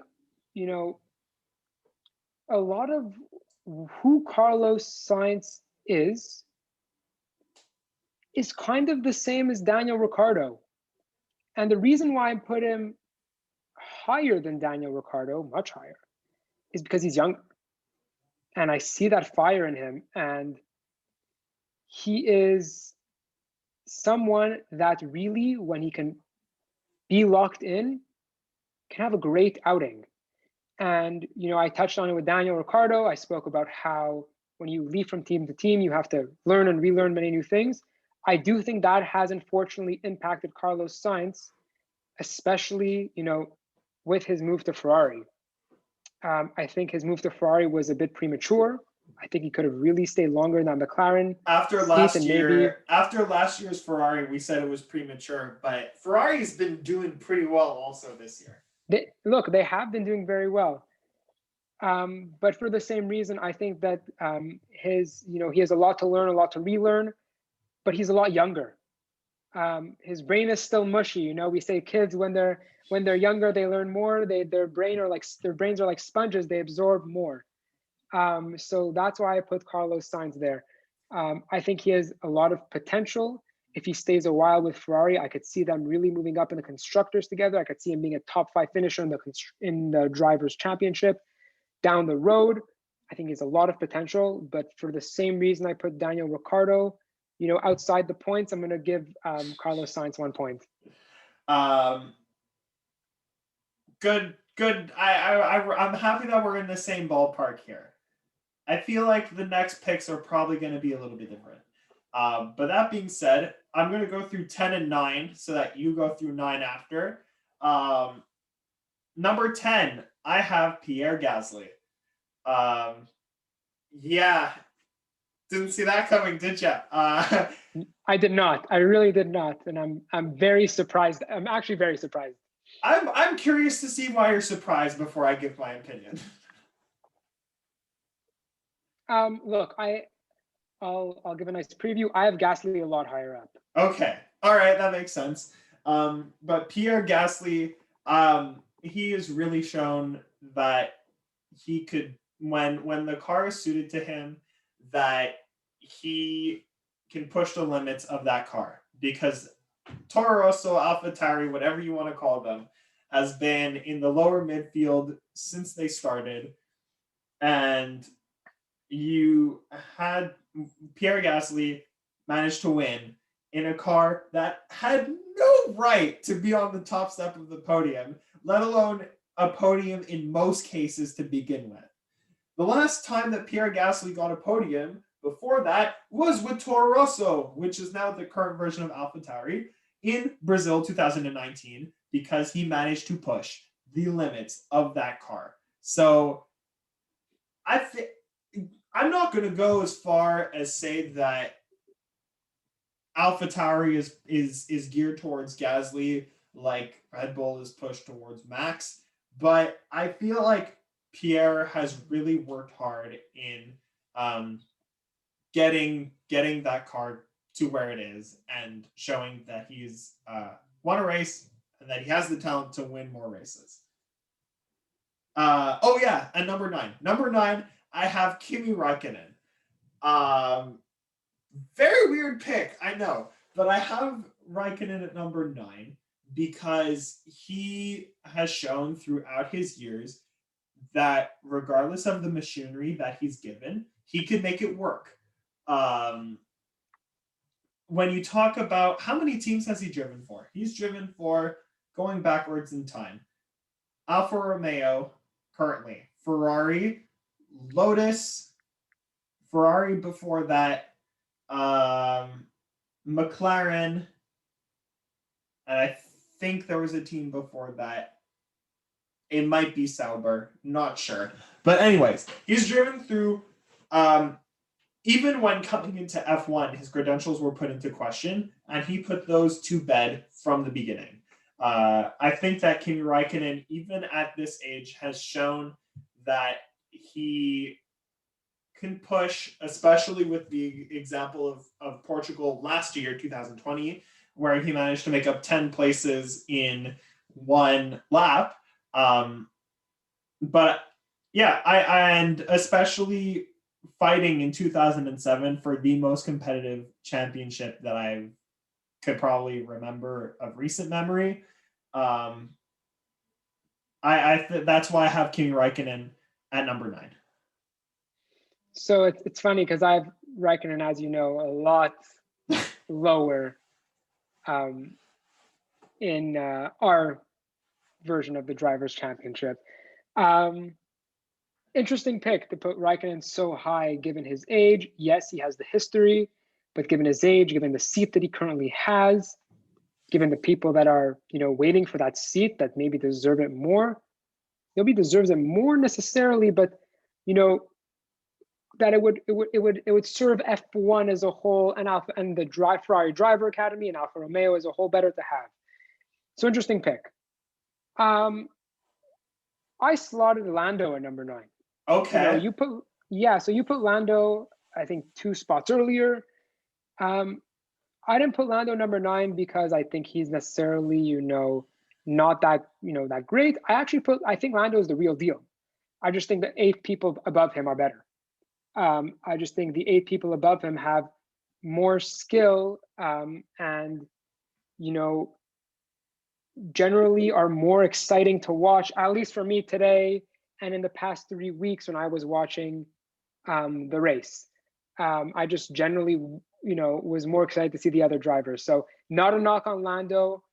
[SPEAKER 2] a lot of who Carlos Sainz is kind of the same as Daniel Ricciardo. And the reason why I put him higher than Daniel Ricciardo, much higher, is because he's younger. And I see that fire in him. And he is someone that really, when he can be locked in, can have a great outing. And, I touched on it with Daniel Ricciardo. I spoke about how when you leave from team to team, you have to learn and relearn many new things. I do think that has unfortunately impacted Carlos Sainz, especially, with his move to Ferrari. I think his move to Ferrari was a bit premature. I think he could have really stayed longer than McLaren.
[SPEAKER 1] After last year's Ferrari, we said it was premature, but Ferrari's been doing pretty well also this year.
[SPEAKER 2] They have been doing very well. But for the same reason, I think that he has a lot to learn, a lot to relearn, but he's a lot younger. His brain is still mushy. We say kids when they're younger, they learn more. Their brains are like sponges. They absorb more. So that's why I put Carlos Sainz there. I think he has a lot of potential. If he stays a while with Ferrari, I could see them really moving up in the constructors together. I could see him being a top 5 finisher in the drivers' championship down the road. I think he has a lot of potential, but for the same reason I put Daniel Ricciardo, outside the points, I'm going to give Carlos Sainz 1 point.
[SPEAKER 1] Good. I'm happy that we're in the same ballpark here. I feel like the next picks are probably going to be a little bit different. But that being said, I'm going to go through 10 and 9 so that you go through 9 after. Number 10, I have Pierre Gasly. Yeah. Didn't see that coming, did you?
[SPEAKER 2] I did not. I really did not. And I'm very surprised. I'm actually very surprised.
[SPEAKER 1] I'm curious to see why you're surprised before I give my opinion.
[SPEAKER 2] Look, I'll give a nice preview. I have Gasly a lot higher up.
[SPEAKER 1] Okay. All right, that makes sense. But Pierre Gasly, he has really shown that he could, when the car is suited to him, that he can push the limits of that car, because Toro Rosso, AlphaTauri, whatever you want to call them, has been in the lower midfield since they started. And you had Pierre Gasly manage to win in a car that had no right to be on the top step of the podium, let alone a podium in most cases to begin with. The last time that Pierre Gasly got a podium before that was with Toro Rosso, which is now the current version of AlphaTauri, in Brazil 2019, because he managed to push the limits of that car. So I'm not going to go as far as say that AlphaTauri is geared towards Gasly like Red Bull is pushed towards Max, but I feel like Pierre has really worked hard in getting that car to where it is and showing that he's won a race and that he has the talent to win more races. And number 9. Number 9, I have Kimi Räikkönen. Very weird pick, I know, but I have Räikkönen at number 9 because he has shown throughout his years that regardless of the machinery that he's given, he can make it work. When you talk about how many teams has he driven for? He's driven for, going backwards in time, Alfa Romeo currently, Ferrari, Lotus, Ferrari before that, McLaren, and I think there was a team before that. It might be Sauber, not sure. But anyways, he's driven through. Even when coming into F1, his credentials were put into question, and he put those to bed from the beginning. I think that Kimi Räikkönen, even at this age, has shown that he can push, especially with the example of Portugal last year, 2020, where he managed to make up 10 places in one lap. But yeah, and especially fighting in 2007 for the most competitive championship that I could probably remember of recent memory. That's why I have Kimi Räikkönen at number 9.
[SPEAKER 2] So it's funny because I've Räikkönen, as you know, a lot lower in our version of the Drivers' Championship. Interesting pick to put Räikkönen so high given his age. Yes, he has the history, but given his age, given the seat that he currently has, given the people that are, waiting for that seat that maybe deserve it more. Nobody deserves it more necessarily, but that it would serve F1 as a whole and the Ferrari Driver Academy and Alfa Romeo as a whole better to have. So interesting pick. I slotted Lando at number 9.
[SPEAKER 1] Okay.
[SPEAKER 2] So you put Lando, I think 2 spots earlier. I didn't put Lando number 9 because I think he's necessarily, not that, that great. I think Lando is the real deal. I just think the 8 people above him are better. I just think the 8 people above him have more skill and, generally are more exciting to watch, at least for me today and in the past 3 weeks when I was watching the race. I just generally, was more excited to see the other drivers. So not a knock on Lando.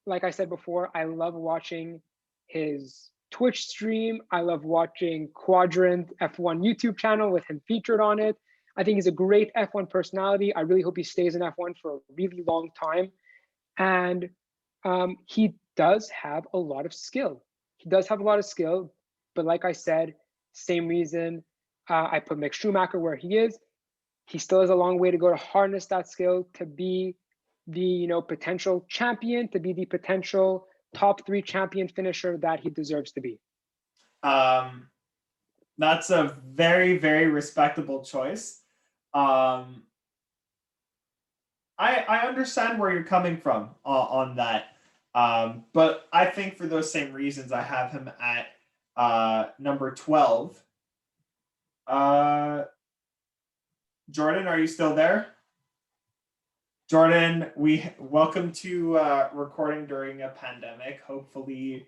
[SPEAKER 2] Like I said before, I love watching his Twitch stream. I love watching Quadrant F1 YouTube channel with him featured on it. I think he's a great F1 personality. I really hope he stays in F1 for a really long time. And he does have a lot of skill. But like I said, same reason I put Mick Schumacher where he is. He still has a long way to go to harness that skill to be the potential champion, to be the potential top 3 champion finisher that he deserves to be.
[SPEAKER 1] That's a very, very respectable choice. I understand where you're coming from on that. But I think for those same reasons, I have him at number 12. Jordan, are you still there? Jordan, welcome to recording during a pandemic. Hopefully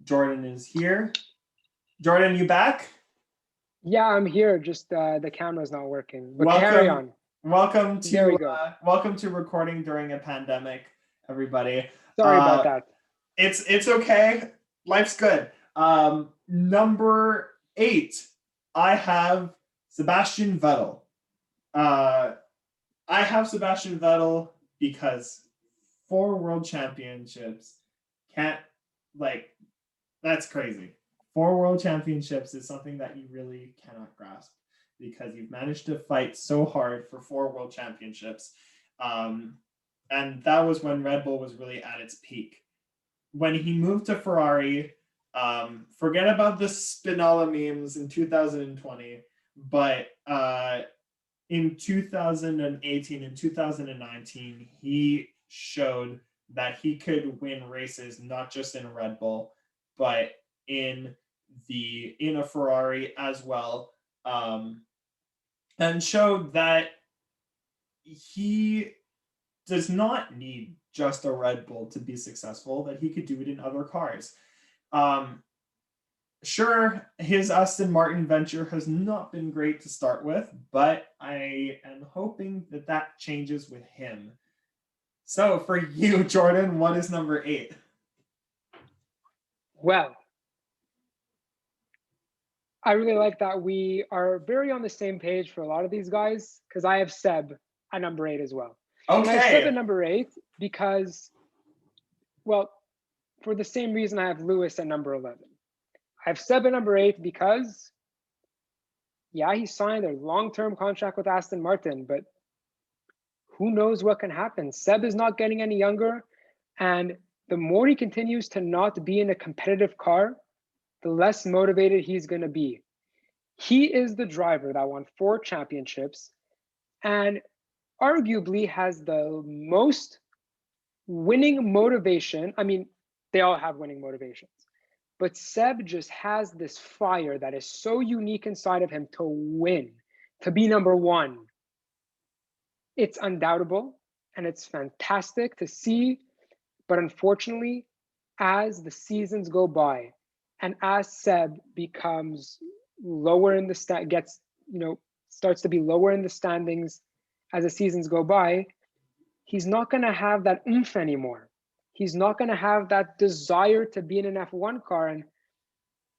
[SPEAKER 1] Jordan is here. Jordan, you back?
[SPEAKER 2] Yeah, I'm here. Just the camera's not working. But carry on.
[SPEAKER 1] Welcome to recording during a pandemic, everybody.
[SPEAKER 2] Sorry about that.
[SPEAKER 1] It's okay. Life's good. Number 8, I have Sebastian Vettel. I have Sebastian Vettel because 4 world championships that's crazy. 4 world championships is something that you really cannot grasp because you've managed to fight so hard for 4 world championships. And that was when Red Bull was really at its peak. When he moved to Ferrari, forget about the Spinola memes in 2020, but in 2018 and 2019, he showed that he could win races not just in Red Bull, but in a Ferrari as well, and showed that he does not need just a Red Bull to be successful, that he could do it in other cars. Sure, his Aston Martin venture has not been great to start with, but I am hoping that changes with him. So for you, Jordan, what is number 8?
[SPEAKER 2] Well, I really like that we are very on the same page for a lot of these guys because I have Seb at number 8 as well. And I have Seb
[SPEAKER 1] Okay.
[SPEAKER 2] at number 8 because, well, for the same reason I have Lewis at number 11. I have Seb at number 8 because, yeah, he signed a long-term contract with Aston Martin, but who knows what can happen? Seb is not getting any younger, and the more he continues to not be in a competitive car, the less motivated he's going to be. He is the driver that won 4 championships and arguably has the most winning motivation. I mean, they all have winning motivations, but Seb just has this fire that is so unique inside of him to win, to be number 1. It's undoubtable and it's fantastic to see. But unfortunately, as the seasons go by and as Seb becomes lower in the gets, starts to be lower in the standings as the seasons go by, he's not going to have that oomph anymore. He's not going to have that desire to be in an F1 car. And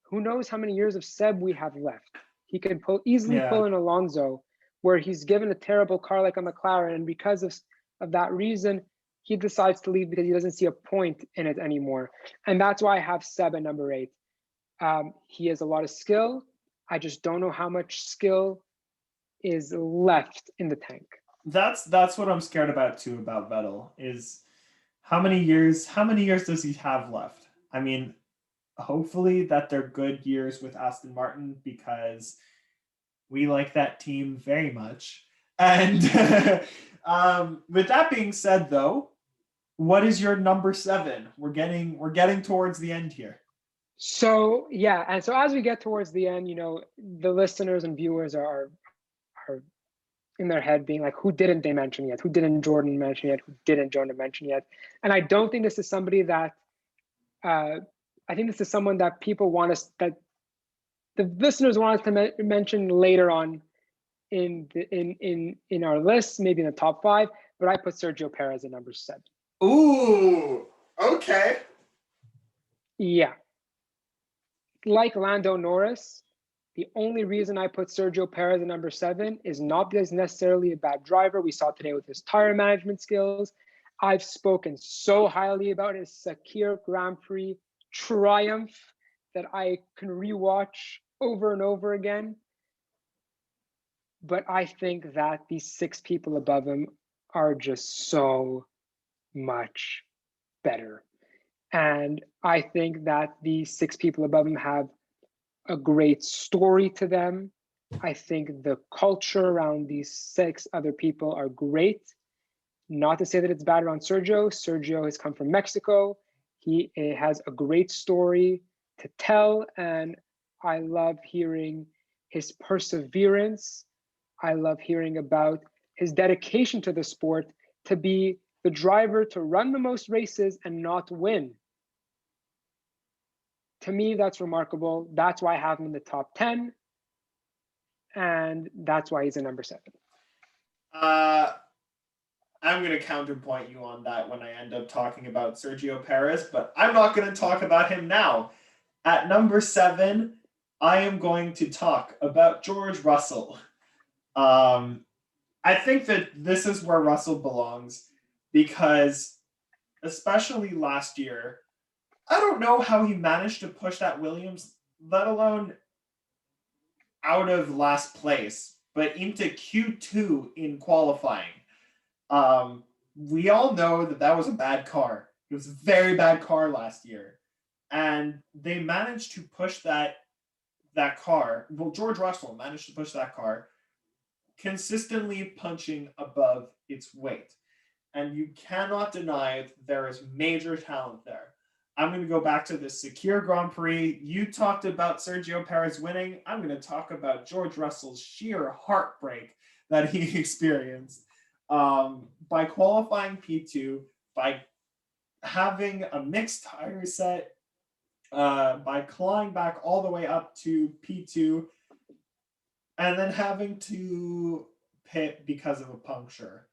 [SPEAKER 2] who knows how many years of Seb we have left. He could easily pull in Alonso, where he's given a terrible car like a McLaren, and because of that reason, he decides to leave because he doesn't see a point in it anymore. And that's why I have Seb at number 8. He has a lot of skill. I just don't know how much skill is left in the tank.
[SPEAKER 1] That's what I'm scared about too about Vettel is how many years does he have left? I mean, hopefully that they're good years with Aston Martin because we like that team very much. And with that being said, though, what is your number 7? We're getting towards the end here.
[SPEAKER 2] So yeah, and so as we get towards the end, the listeners and viewers are in their head being like, who didn't they mention yet? Who didn't Jordan mention yet? Who didn't Jonah mention yet? And I don't think this is somebody that I think this is someone that people want us, that the listeners want us to mention later on in our list, maybe in the top 5. But I put Sergio Perez at number 7.
[SPEAKER 1] Ooh, okay.
[SPEAKER 2] Yeah. Like Lando Norris, the only reason I put Sergio Perez at number 7 is not because he's necessarily a bad driver. We saw today with his tire management skills. I've spoken so highly about his Sakir Grand Prix triumph that I can rewatch over and over again. But I think that these 6 people above him are just so much better. And I think that these 6 people above him have a great story to them. I think the culture around these 6 other people are great. Not to say that it's bad around Sergio. Sergio has come from Mexico. He has a great story to tell, and I love hearing his perseverance. I love hearing about his dedication to the sport, to be the driver to run the most races and not win. To me, that's remarkable. That's why I have him in the top 10. And that's why he's a number 7.
[SPEAKER 1] I'm going to counterpoint you on that when I end up talking about Sergio Perez, but I'm not going to talk about him now. At number 7, I am going to talk about George Russell. I think that this is where Russell belongs because, especially last year, I don't know how he managed to push that Williams, let alone out of last place, but into Q2 in qualifying. We all know that was a bad car. It was a very bad car last year. And they managed to push that car. Well, George Russell managed to push that car consistently punching above its weight. And you cannot deny there is major talent there. I'm going to go back to the Sakir Grand Prix. You talked about Sergio Perez winning. I'm going to talk about George Russell's sheer heartbreak that he experienced by qualifying P2, by having a mixed tire set, by clawing back all the way up to P2, and then having to pit because of a puncture.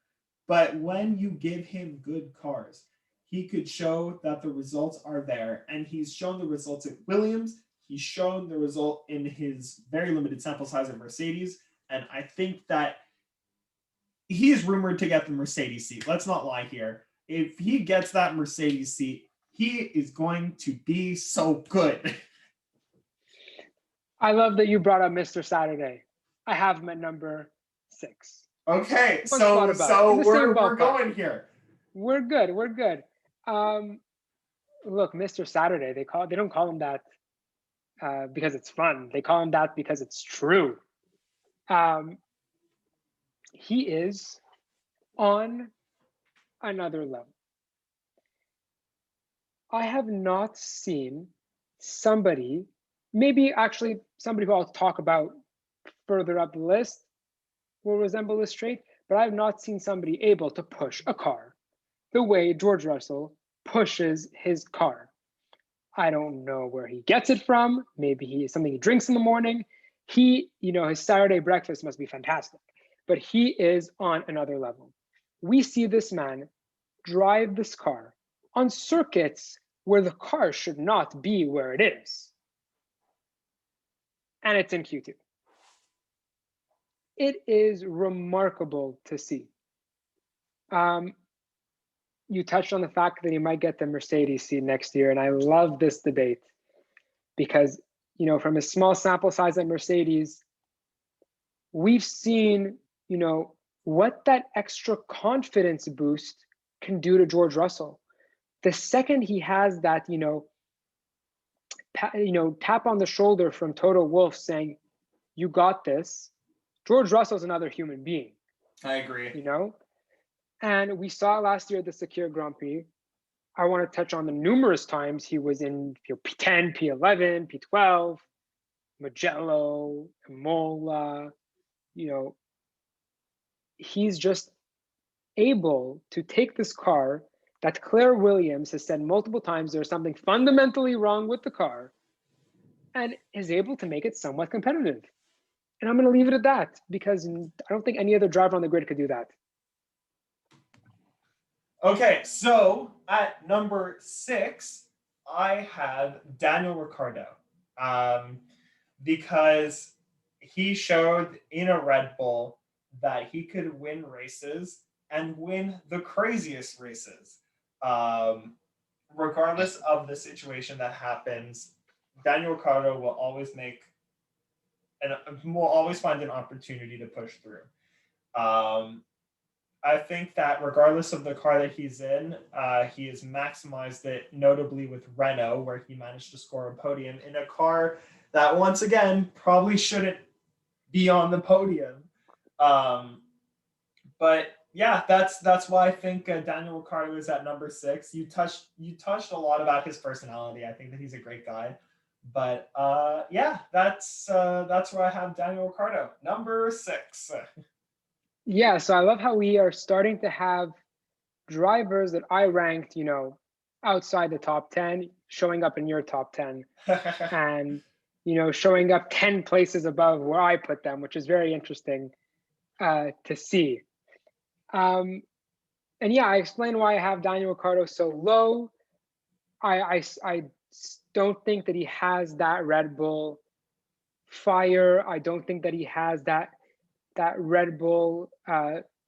[SPEAKER 1] But when you give him good cars, he could show that the results are there, and he's shown the results at Williams. He's shown the result in his very limited sample size of Mercedes, and I think that he is rumored to get the Mercedes seat. Let's not lie here. If he gets that Mercedes seat, he is going to be so good.
[SPEAKER 2] I love that you brought up Mr. Saturday. I have him at number 6.
[SPEAKER 1] Okay,
[SPEAKER 2] One spot above.
[SPEAKER 1] so
[SPEAKER 2] In the same
[SPEAKER 1] we're
[SPEAKER 2] ballpark.
[SPEAKER 1] going here.
[SPEAKER 2] We're good. We're good. Look, Mr. Saturday. They don't call him that because it's fun. They call him that because it's true. He is on another level. I have not seen somebody, maybe actually somebody who I'll talk about further up the list will resemble this trait, but I have not seen somebody able to push a car the way George Russell pushes his car. I don't know where he gets it from. Maybe something he drinks in the morning. His Saturday breakfast must be fantastic, but he is on another level. We see this man drive this car on circuits where the car should not be where it is. And it's in Q2. It is remarkable to see. You touched on the fact that he might get the Mercedes seat next year, and I love this debate because, from a small sample size at Mercedes, we've seen, what that extra confidence boost can do to George Russell. The second he has that, tap on the shoulder from Toto Wolff saying, "You got this," George Russell's another human being.
[SPEAKER 1] I agree.
[SPEAKER 2] And we saw last year at the Sakir Grand Prix. I want to touch on the numerous times he was in P10, P11, P12, Mugello, Imola. He's just able to take this car that Claire Williams has said multiple times there's something fundamentally wrong with the car, and is able to make it somewhat competitive. And I'm going to leave it at that because I don't think any other driver on the grid could do that.
[SPEAKER 1] Okay, so at number 6, I have Daniel Ricciardo, because he showed in a Red Bull that he could win races and win the craziest races. Regardless of the situation that happens, Daniel Ricciardo will always find an opportunity to push through. I think that regardless of the car that he's in, he has maximized it, notably with Renault, where he managed to score a podium in a car that, once again, probably shouldn't be on the podium. But yeah, that's why I think Daniel Ricciardo is at number 6. You touched a lot about his personality. I think that he's a great guy. But yeah, that's where I have Daniel Ricciardo, number 6.
[SPEAKER 2] Yeah, so I love how we are starting to have drivers that I ranked, outside the top 10, showing up in your top 10, and showing up 10 places above where I put them, which is very interesting to see. And yeah, I explained why I have Daniel Ricciardo so low. I don't think that he has that Red Bull fire. I don't think that he has that Red Bull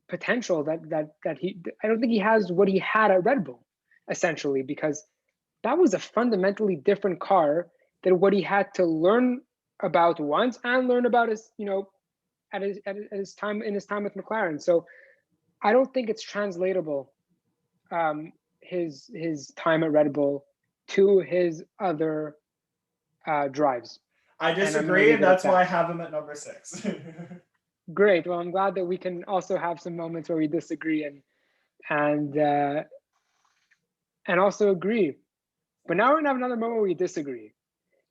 [SPEAKER 2] potential that he. I don't think he has what he had at Red Bull, essentially, because that was a fundamentally different car than what he had to learn about once and learn about his at his time with McLaren. So I don't think it's translatable, his time at Red Bull to his other drives.
[SPEAKER 1] I disagree, and that's why I have him at number 6.
[SPEAKER 2] Great. Well, I'm glad that we can also have some moments where we disagree and also agree. But now we're gonna have another moment where we disagree,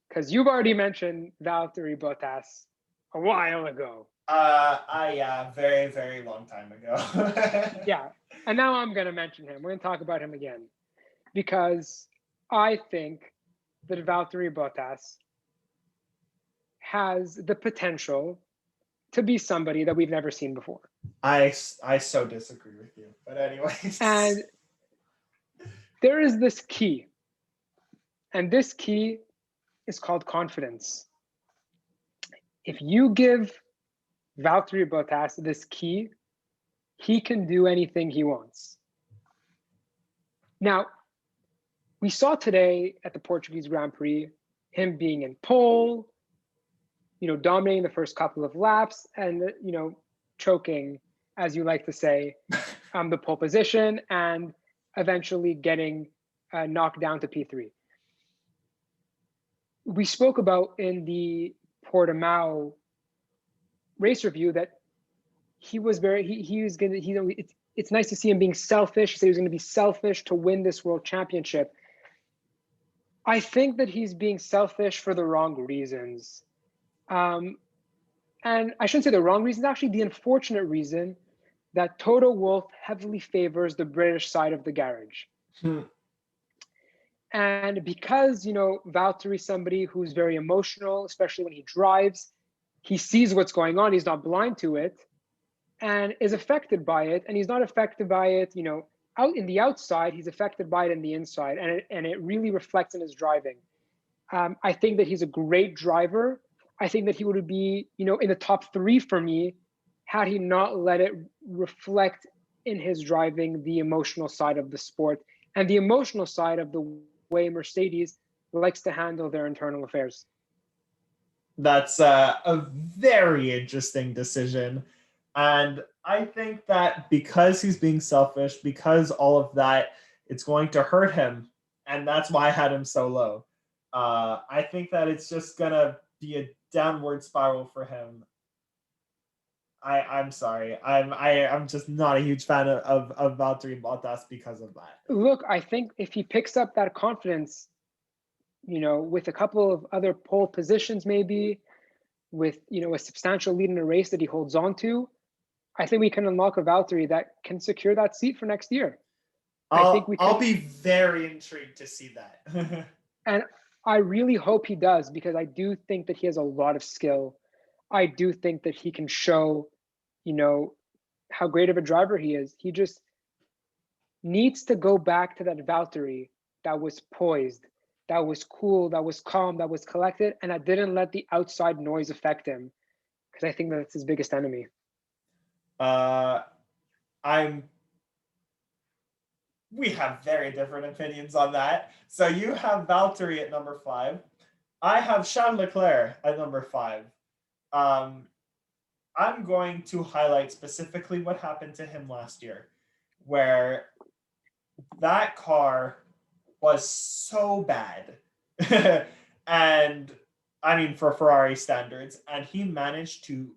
[SPEAKER 2] because you've already mentioned Valtteri Bottas a while ago.
[SPEAKER 1] Yeah, very, very long time ago.
[SPEAKER 2] Yeah, and now I'm gonna mention him. We're gonna talk about him again, because I think that Valtteri Bottas has the potential to be somebody that we've never seen before.
[SPEAKER 1] I so disagree with you, but anyways.
[SPEAKER 2] And there is this key, and this key is called confidence. If you give Valtteri Bottas this key, he can do anything he wants. Now, we saw today at the Portuguese Grand Prix him being in pole, dominating the first couple of laps and, choking, as you like to say, the pole position and eventually getting knocked down to P3. We spoke about in the Portimao race review that he was it's nice to see him being selfish. He said he was going to be selfish to win this world championship. I think that he's being selfish for the wrong reasons. And I shouldn't say the wrong reasons, actually the unfortunate reason that Toto Wolff heavily favors the British side of the garage. And because, Valtteri's somebody who's very emotional, especially when he drives, he sees what's going on, he's not blind to it, and is affected by it. And he's not affected by it, out in the outside, he's affected by it in the inside, and it really reflects in his driving. I think that he's a great driver. I think that he would be, in the top 3 for me, had he not let it reflect in his driving the emotional side of the sport and the emotional side of the way Mercedes likes to handle their internal affairs.
[SPEAKER 1] That's a very interesting decision. And I think that because he's being selfish, because all of that, it's going to hurt him. And that's why I had him so low. I think that it's just going to be a downward spiral for him. I'm sorry. I'm just not a huge fan of Valtteri Bottas because of that.
[SPEAKER 2] Look, I think if he picks up that confidence, with a couple of other pole positions, maybe with, a substantial lead in a race that he holds on to, I think we can unlock a Valtteri that can secure that seat for next year.
[SPEAKER 1] I'll be very intrigued to see that.
[SPEAKER 2] And I really hope he does, because I do think that he has a lot of skill. I do think that he can show, how great of a driver he is. He just needs to go back to that Valtteri that was poised, that was cool, that was calm, that was collected, and that didn't let the outside noise affect him, because I think that's his biggest enemy.
[SPEAKER 1] We have very different opinions on that. So you have Valtteri at number 5. I have Charles Leclerc at number 5. I'm going to highlight specifically what happened to him last year, where that car was so bad. And I mean, for Ferrari standards, and he managed to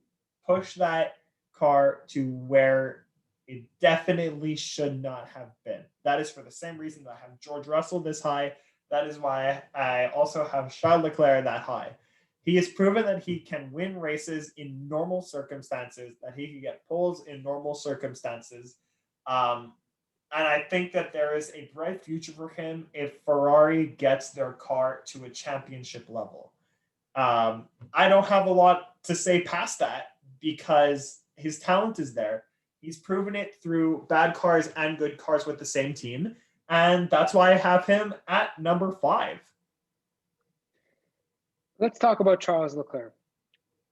[SPEAKER 1] push that car to where it definitely should not have been. That is for the same reason that I have George Russell this high. That is why I also have Charles Leclerc that high. He has proven that he can win races in normal circumstances, that he can get poles in normal circumstances. And I think that there is a bright future for him if Ferrari gets their car to a championship level. I don't have a lot to say past that because his talent is there. He's proven it through bad cars and good cars with the same team. And that's why I have him at number 5.
[SPEAKER 2] Let's talk about Charles Leclerc,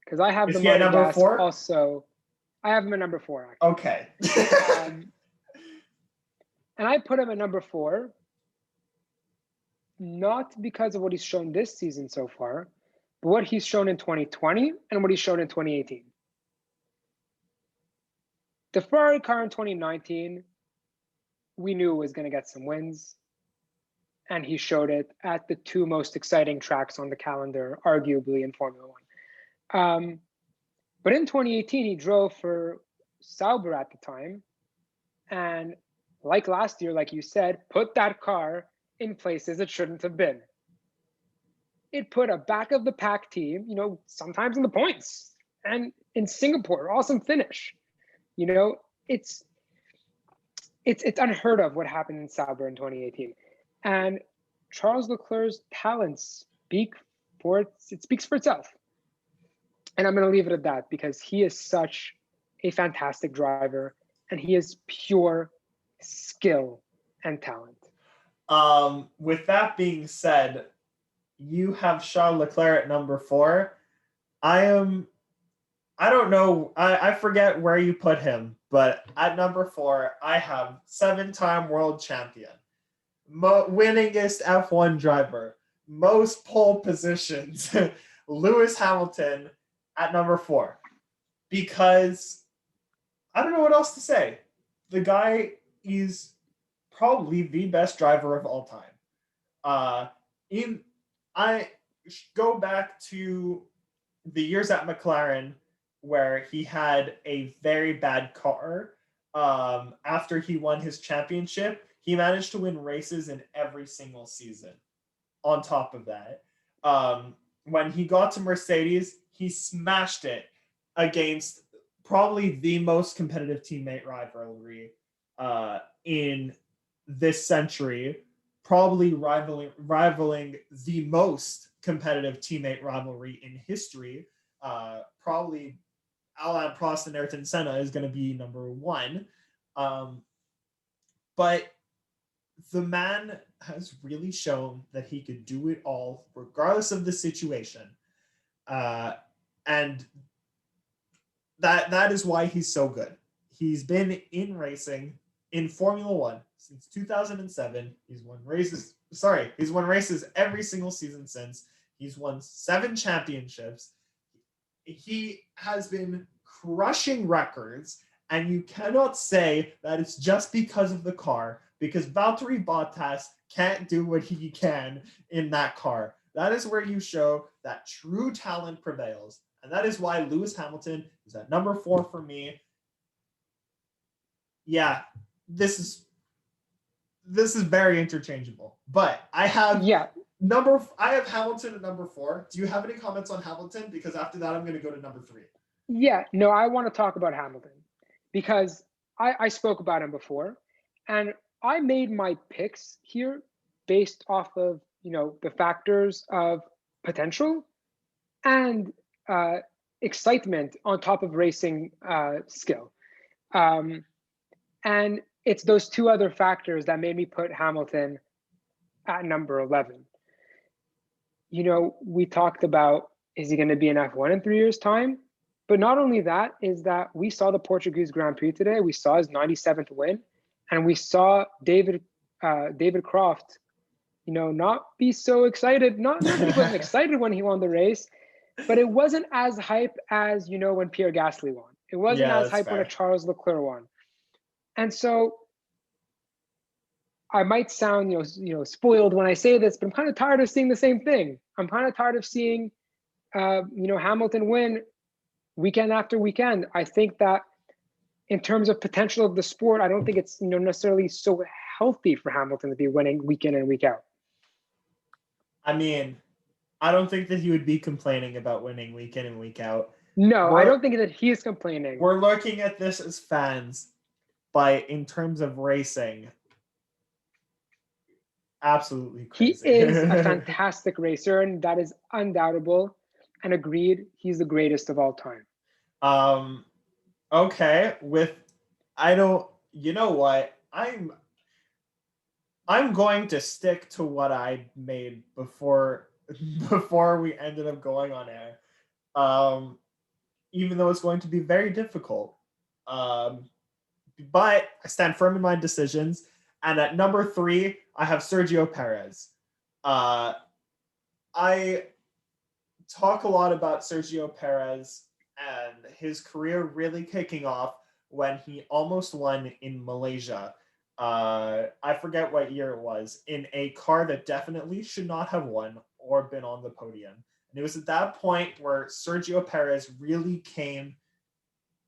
[SPEAKER 2] because I have
[SPEAKER 1] him at number 4.
[SPEAKER 2] Also, I have him at number 4.
[SPEAKER 1] Actually. Okay.
[SPEAKER 2] And I put him at number 4, not because of what he's shown this season so far, but what he's shown in 2020 and what he's shown in 2018. The Ferrari car in 2019, we knew was going to get some wins, and he showed it at the 2 most exciting tracks on the calendar, arguably in Formula 1. But in 2018, he drove for Sauber at the time, and like last year, like you said, put that car in places it shouldn't have been. It put a back-of-the-pack team, sometimes in the points, and in Singapore, awesome finish. It's unheard of what happened in Sauber in 2018. And Charles Leclerc's talents speaks for itself. And I'm going to leave it at that, because he is such a fantastic driver, and he is pure skill and talent.
[SPEAKER 1] With that being said, you have Charles Leclerc at number 4. I am I don't know. I forget where you put him, but at number 4, I have 7-time world champion, winningest F1 driver, most pole positions, Lewis Hamilton at number 4. Because I don't know what else to say. The guy is probably the best driver of all time. Uh, in I go back to the years at McLaren where he had a very bad car. After he won his championship, he managed to win races in every single season. On top of that, when he got to Mercedes, he smashed it against probably the most competitive teammate rivalry in this century, probably rivaling the most competitive teammate rivalry in history. Probably Alain Prost and Ayrton Senna is going to be number 1. Um, but the man has really shown that he could do it all, regardless of the situation, and that is why he's so good. He's been in racing in Formula One since 2007. He's won races. He's won races every single season since. He's won 7 championships. He has been crushing records, and you cannot say that it's just because of the car, because Valtteri Bottas can't do what he can in that car. That is where you show that true talent prevails. And that is why Lewis Hamilton is at number 4 for me. Yeah, this is very interchangeable. But I have Hamilton at number 4. Do you have any comments on Hamilton? Because after that, I'm going to go to number 3.
[SPEAKER 2] Yeah, no, I want to talk about Hamilton because I spoke about him before, and I made my picks here based off of the factors of potential and excitement on top of racing skill, and it's those 2 other factors that made me put Hamilton at number 11. We talked about, is he going to be in F1 in 3 years' time? But not only that, is that we saw the Portuguese Grand Prix today. We saw his 97th win, and we saw David Croft, not be so excited. Not that he wasn't excited when he won the race, but it wasn't as hype as when Pierre Gasly won. It wasn't as hype when a Charles Leclerc won. And so I might sound spoiled when I say this, but I'm kind of tired of seeing the same thing. I'm kind of tired of seeing Hamilton win weekend after weekend. I think that in terms of potential of the sport, I don't think it's necessarily so healthy for Hamilton to be winning week in and week out.
[SPEAKER 1] I mean, I don't think that he would be complaining about winning week in and week out.
[SPEAKER 2] No, I don't think that he is complaining.
[SPEAKER 1] We're looking at this as fans, but in terms of racing, absolutely crazy.
[SPEAKER 2] He is a fantastic racer, and that is undoubtable. And agreed, he's the greatest of all time.
[SPEAKER 1] Okay, you know what? I'm going to stick to what I made before we ended up going on air. Even though it's going to be very difficult. But I stand firm in my decisions. And at number 3, I have Sergio Perez. I talk a lot about Sergio Perez and his career really kicking off when he almost won in Malaysia. I forget what year it was, in a car that definitely should not have won or been on the podium. And it was at that point where Sergio Perez really came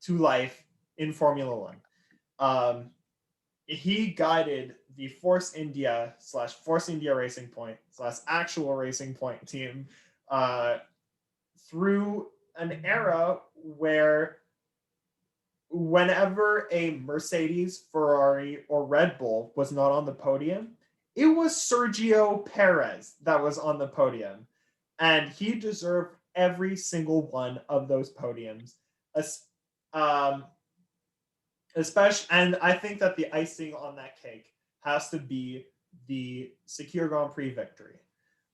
[SPEAKER 1] to life in Formula One. He guided the Force India Racing Point / Actual Racing Point team through an era where whenever a Mercedes, Ferrari, or Red Bull was not on the podium, it was Sergio Perez that was on the podium. And he deserved every single one of those podiums. Especially, and I think that the icing on that cake has to be the Secure Grand Prix victory.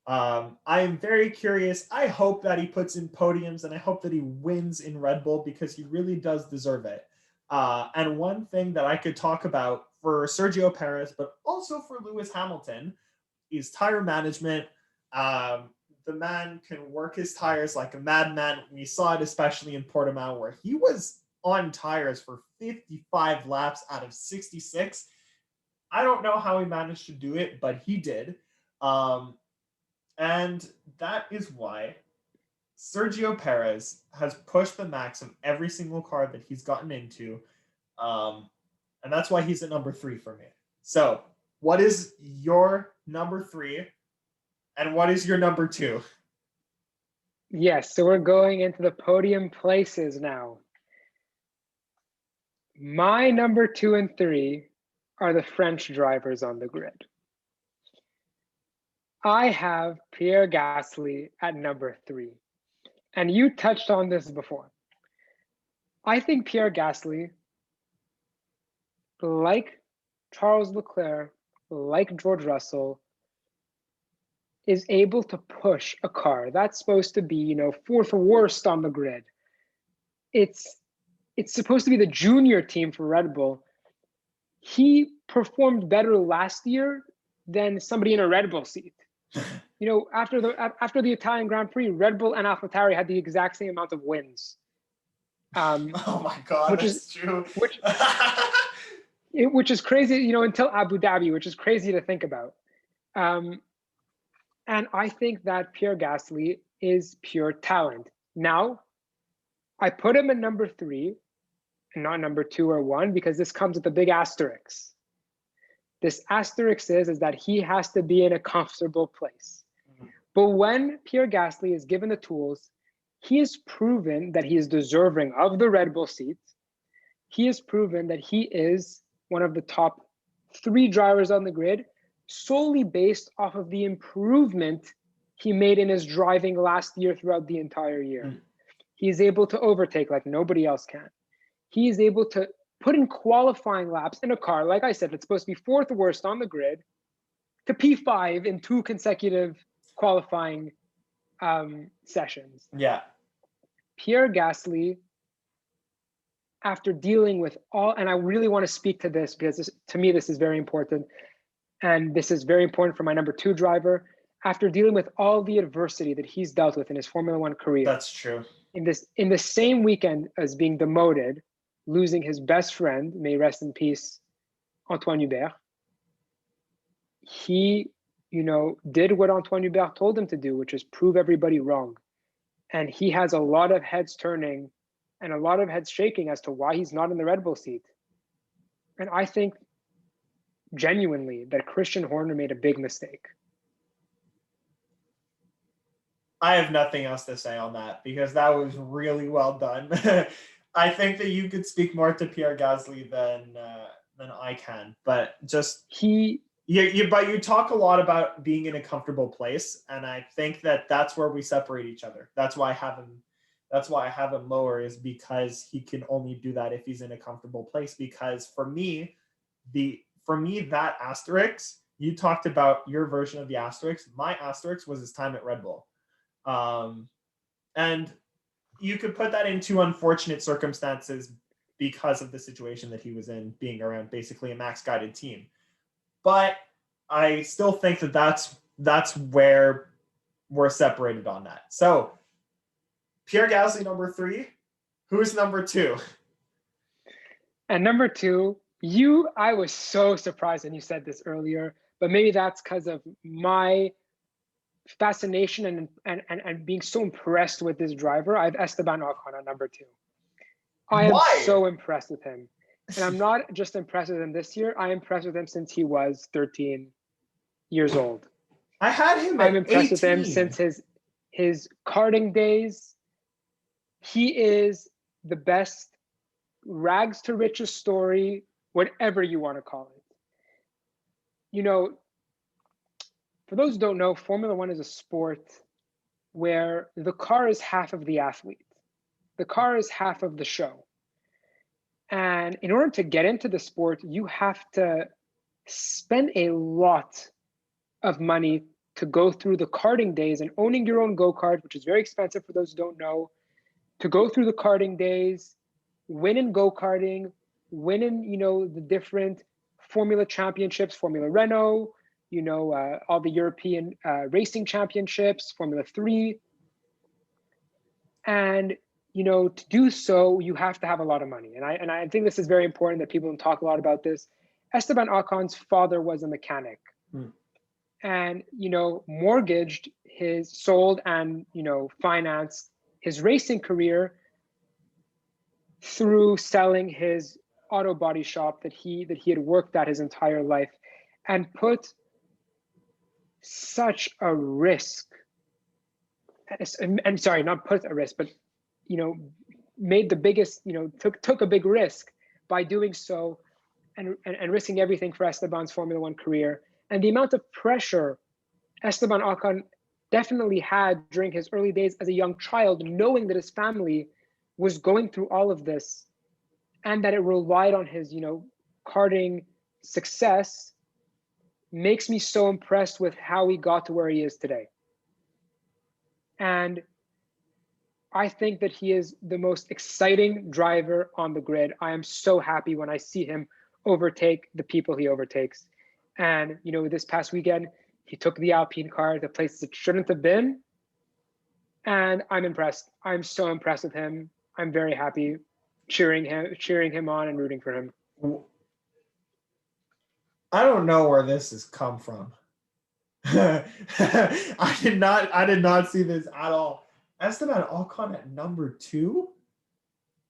[SPEAKER 1] I am very curious. I hope that he puts in podiums and I hope that he wins in Red Bull because he really does deserve it. And one thing that I could talk about for Sergio Perez, but also for Lewis Hamilton, is tire management. Um, the man can work his tires like a madman. We saw it especially in Portimao, where he was on tires for 55 laps out of 66. I don't know how he managed to do it, but he did. Um, and that is why Sergio Perez has pushed the max of every single car that he's gotten into. Um, and that's why he's at number 3 for me. So, what is your number 3 and what is your number 2?
[SPEAKER 2] Yes, so we're going into the podium places now. My number 2 and 3 are the French drivers on the grid. I have Pierre Gasly at number 3. And you touched on this before. I think Pierre Gasly, like Charles Leclerc, like George Russell, is able to push a car that's supposed to be, 4th worst on the grid. It's supposed to be the junior team for Red Bull. He performed better last year than somebody in a Red Bull seat. After the Italian Grand Prix, Red Bull and AlphaTauri had the exact same amount of wins.
[SPEAKER 1] Oh my God, that's true.
[SPEAKER 2] Which is crazy, until Abu Dhabi, which is crazy to think about. And I think that Pierre Gasly is pure talent. Now, I put him at number 3 and not number 2 or 1 because this comes with a big asterisk. This asterisk is that he has to be in a comfortable place. But when Pierre Gasly is given the tools, he has proven that he is deserving of the Red Bull seat. He has proven that he is one of the top 3 drivers on the grid, solely based off of the improvement he made in his driving last year throughout the entire year. He's able to overtake like nobody else can. He is able to put in qualifying laps in a car, like I said, it's supposed to be 4th worst on the grid, to P5 in 2 consecutive qualifying sessions.
[SPEAKER 1] Yeah.
[SPEAKER 2] Pierre Gasly, after dealing with all, and I really want to speak to this because to me, this is very important. And this is very important for my number 2 driver. After dealing with all the adversity that he's dealt with in his Formula One career.
[SPEAKER 1] That's true.
[SPEAKER 2] In the same weekend as being demoted, losing his best friend, may rest in peace, Antoine Hubert, he, did what Antoine Hubert told him to do, which is prove everybody wrong. And he has a lot of heads turning and a lot of heads shaking as to why he's not in the Red Bull seat. And I think genuinely that Christian Horner made a big mistake.
[SPEAKER 1] I have nothing else to say on that because that was really well done. I think that you could speak more to Pierre Gasly than I can, but just but you talk a lot about being in a comfortable place, and I think that that's where we separate each other. That's why I have him. That's why I have him lower, is because he can only do that if he's in a comfortable place. Because for me, that asterisk, you talked about your version of the asterisk. My asterisk was his time at Red Bull. And you could put that into unfortunate circumstances because of the situation that he was in, being around basically a max guided team. But I still think that that's where we're separated on that. So Pierre Gasly, number 3. Who's number 2?
[SPEAKER 2] And number 2, I was so surprised when you said this earlier, but maybe that's because of my fascination and being so impressed with this driver. I have Esteban Ocon on number 2. I am so impressed with him. And I'm not just impressed with him this year. I'm impressed with him since he was 13 years old.
[SPEAKER 1] I had him at 18. I'm impressed with him
[SPEAKER 2] since his karting days. He is the best rags to riches story, whatever you want to call it. For those who don't know, Formula One is a sport where the car is half of the athlete. The car is half of the show. And in order to get into the sport, you have to spend a lot of money to go through the karting days and owning your own go-kart, which is very expensive for those who don't know, to go through the karting days, win in go-karting, win in, the different Formula championships, Formula Renault, all the European racing championships, Formula 3. And, to do so, you have to have a lot of money. And I think this is very important that people don't talk a lot about this. Esteban Ocon's father was a mechanic. And, mortgaged sold and, financed his racing career through selling his auto body shop that he had worked at his entire life, and put such a risk, and sorry, not put a risk, but, made the biggest, took a big risk by doing so, and risking everything for Esteban's Formula One career. And the amount of pressure Esteban Ocon definitely had during his early days as a young child, knowing that his family was going through all of this and that it relied on his, karting success, makes me so impressed with how he got to where he is today. And I think that he is the most exciting driver on the grid. I am so happy when I see him overtake the people he overtakes. And, this past weekend, he took the Alpine car to places it shouldn't have been. And I'm impressed. I'm so impressed with him. I'm very happy cheering him on and rooting for him.
[SPEAKER 1] I don't know where this has come from. I did not see this at all. Esteban Ocon at number 2?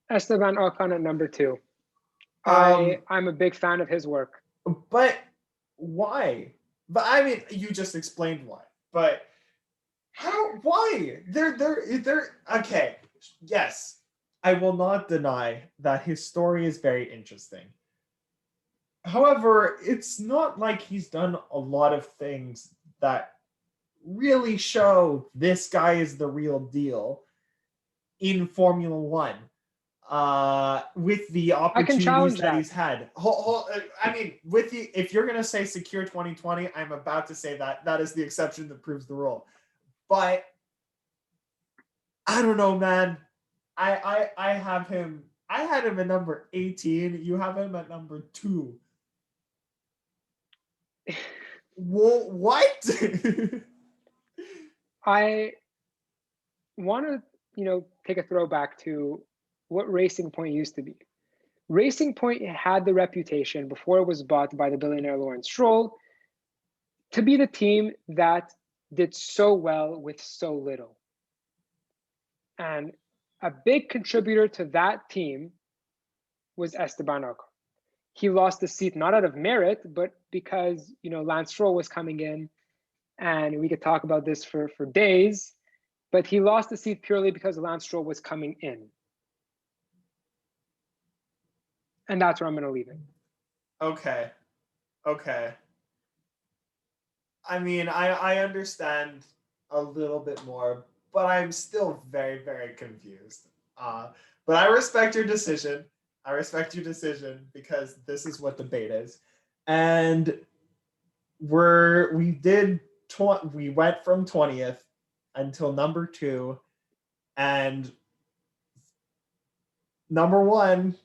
[SPEAKER 2] Esteban Ocon at number 2. I'm a big fan of his work.
[SPEAKER 1] But why? But I mean, you just explained why. But how? Why? They're okay. Yes, I will not deny that his story is very interesting. However, it's not like he's done a lot of things that really show this guy is the real deal in Formula One. With the opportunities that he's had. I mean, if you're gonna say secure 2020, I'm about to say that is the exception that proves the rule. But I don't know, man. I have him. I had him at number 18. You have him at number 2. What?
[SPEAKER 2] I want to, take a throwback to what Racing Point used to be. Racing Point had the reputation, before it was bought by the billionaire Lawrence Stroll, to be the team that did so well with so little. And a big contributor to that team was Esteban Ocon. He lost the seat not out of merit, but because, Lance Stroll was coming in, and we could talk about this for days, but he lost the seat purely because Lance Stroll was coming in. And that's where I'm going to leave it.
[SPEAKER 1] Okay. I mean, I understand a little bit more, but I'm still very, very confused. But I respect your decision. Because this is what debate is. And we went from 20th until number 2, and number 1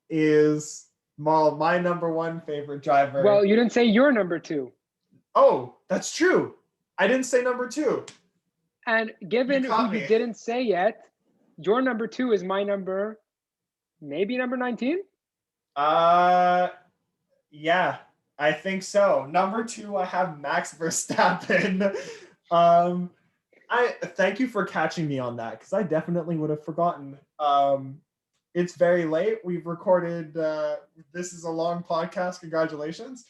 [SPEAKER 1] is my number 1 favorite driver.
[SPEAKER 2] Well, you didn't say your number 2.
[SPEAKER 1] Oh, that's true. I didn't say number 2.
[SPEAKER 2] And given who you didn't say yet, your number 2 is my number, maybe number 19?
[SPEAKER 1] Yeah, I think so. Number 2, I have Max Verstappen. I thank you for catching me on that, because I definitely would have forgotten. It's very late. We've recorded. This is a long podcast. Congratulations.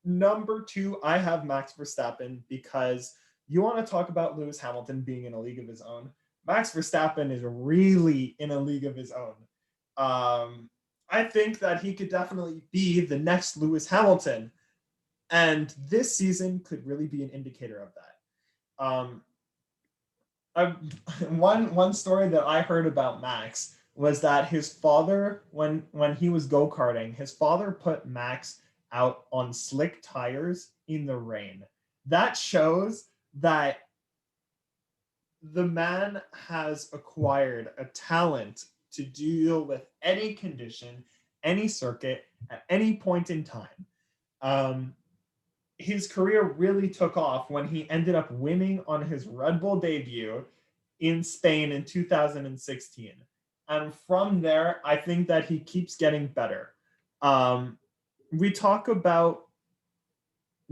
[SPEAKER 1] Number 2, I have Max Verstappen, because you want to talk about Lewis Hamilton being in a league of his own. Max Verstappen is really in a league of his own. I think that he could definitely be the next Lewis Hamilton, and this season could really be an indicator of that. One story that I heard about Max was that his father, when he was go-karting, his father put Max out on slick tires in the rain that shows that the man has acquired a talent to deal with any condition, any circuit, at any point in time. His career really took off when he ended up winning on his Red Bull debut in Spain in 2016. And from there, I think that he keeps getting better. We talk about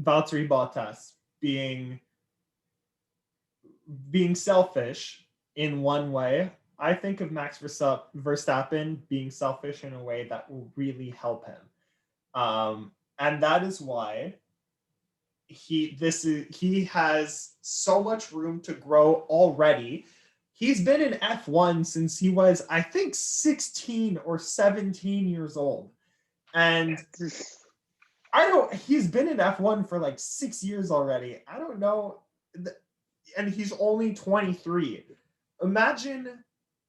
[SPEAKER 1] Valtteri Bottas being selfish in one way. I think of Max Verstappen being selfish in a way that will really help him. And that is why he has so much room to grow already. He's been in F1 since he was, I think, 16 or 17 years old. And he's been in F1 for like 6 years already. I don't know. And he's only 23. Imagine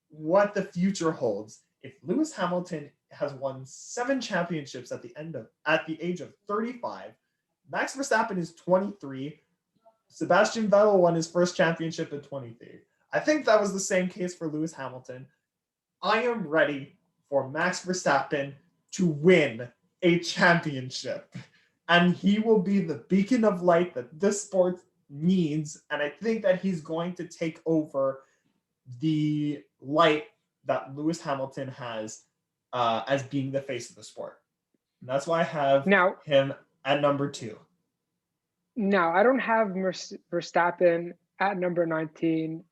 [SPEAKER 1] what the future holds if Lewis Hamilton has won 7 championships at the age of 35. Max Verstappen is 23. Sebastian Vettel won his first championship at 23. I think that was the same case for Lewis Hamilton. I am ready for Max Verstappen to win a championship. And he will be the beacon of light that this sport needs. And I think that he's going to take over the light that Lewis Hamilton has as being the face of the sport. And that's why I have him at number 2.
[SPEAKER 2] Now, I don't have Verstappen at number 19,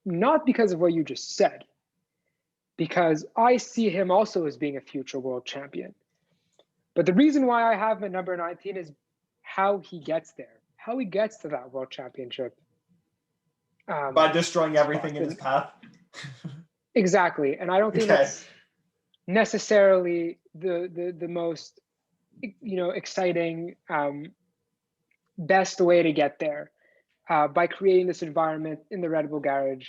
[SPEAKER 2] not because of what you just said, because I see him also as being a future world champion. But the reason why I have him at number 19 is how he gets there, how he gets to that world championship.
[SPEAKER 1] By destroying everything in his path.
[SPEAKER 2] Exactly. And I don't think that's necessarily the most, exciting, best way to get there, by creating this environment in the Red Bull garage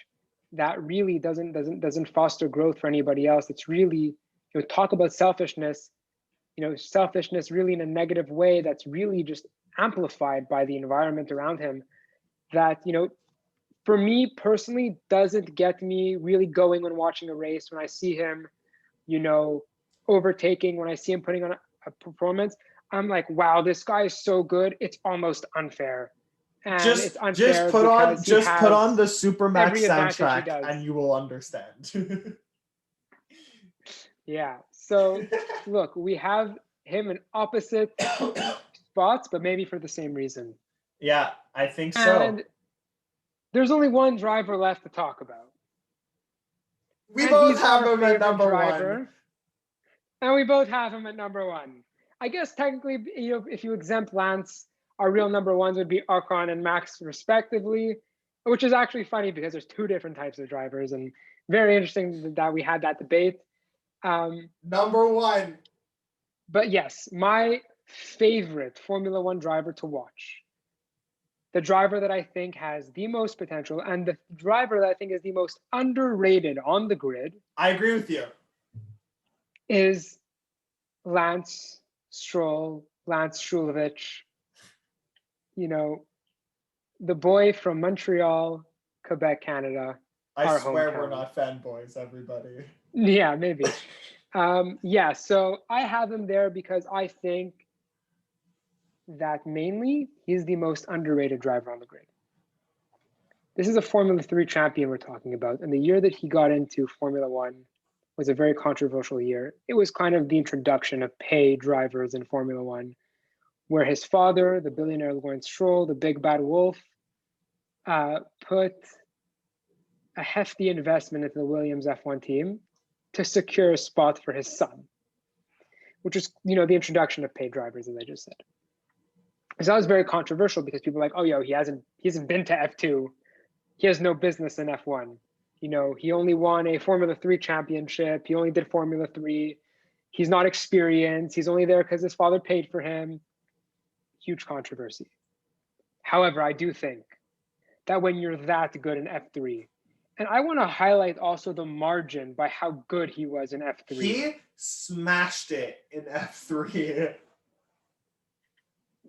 [SPEAKER 2] that really doesn't foster growth for anybody else. It's really, talk about selfishness, selfishness really in a negative way that's really just amplified by the environment around him that, for me personally, doesn't get me really going when watching a race. When I see him, overtaking, when I see him putting on a performance, I'm like, wow, this guy is so good. It's almost unfair. And it's unfair
[SPEAKER 1] put on the Supermax soundtrack and you will understand.
[SPEAKER 2] Yeah. So look, we have him in opposite spots, but maybe for the same reason.
[SPEAKER 1] Yeah, I think so.
[SPEAKER 2] And there's only one driver left to talk about.
[SPEAKER 1] We both have him at number 1.
[SPEAKER 2] And we both have him at number 1. I guess technically, if you exempt Lance, our real number 1s would be Ocon and Max respectively, which is actually funny because there's 2 different types of drivers, and very interesting that we had that debate.
[SPEAKER 1] Number 1.
[SPEAKER 2] But yes, my favorite Formula 1 driver to watch, the driver that I think has the most potential, and the driver that I think is the most underrated on the grid.
[SPEAKER 1] I agree with you.
[SPEAKER 2] Is Lance Shulovich, the boy from Montreal, Quebec, Canada.
[SPEAKER 1] I swear we're not fanboys, everybody.
[SPEAKER 2] Yeah, maybe. So I have him there because I think that mainly he's the most underrated driver on the grid. This is a Formula 3 champion we're talking about, and the year that he got into Formula 1 was a very controversial year. It was kind of the introduction of pay drivers in Formula 1, where his father, the billionaire Lawrence Stroll, the big bad wolf, put a hefty investment into the Williams F1 team to secure a spot for his son, which is, the introduction of paid drivers, as I just said. So that was very controversial because people were like, he hasn't been to F2. He has no business in F1. He only won a Formula 3 championship. He only did Formula 3. He's not experienced. He's only there because his father paid for him. Huge controversy. However, I do think that when you're that good in F3, and I want to highlight also the margin by how good he was in F3.
[SPEAKER 1] He smashed it in F3.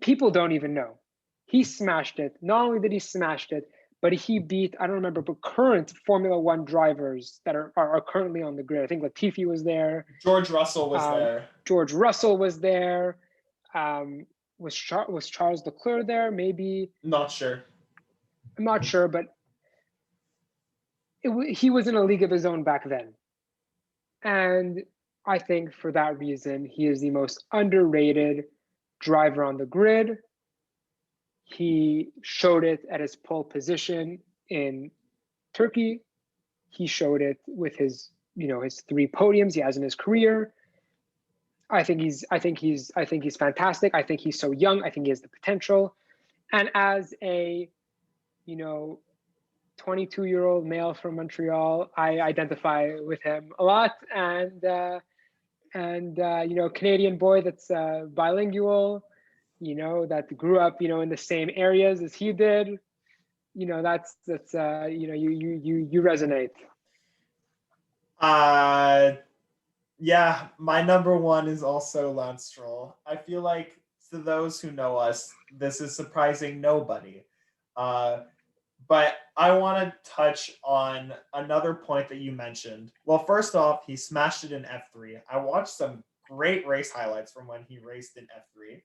[SPEAKER 2] people don't even know. He smashed it. Not only did he smash it, but he beat, I don't remember, but current Formula One drivers that are currently on the grid. I think Latifi was there.
[SPEAKER 1] George Russell was there.
[SPEAKER 2] George Russell was there. Was Charles Leclerc there? Maybe.
[SPEAKER 1] Not sure.
[SPEAKER 2] I'm not sure, but he was in a league of his own back then. And I think for that reason, he is the most underrated driver on the grid. He showed it at his pole position in Turkey. He showed it with his 3 podiums he has in his career. I think he's fantastic. I think he's so young. I think he has the potential. And as a 22-year-old male from Montreal, I identify with him a lot. And Canadian boy that's bilingual, that grew up, in the same areas as he did. You resonate.
[SPEAKER 1] Yeah, my number 1 is also Lance Stroll. I feel like to those who know us, this is surprising nobody. But I want to touch on another point that you mentioned. Well, first off, he smashed it in F3. I watched some great race highlights from when he raced in F3.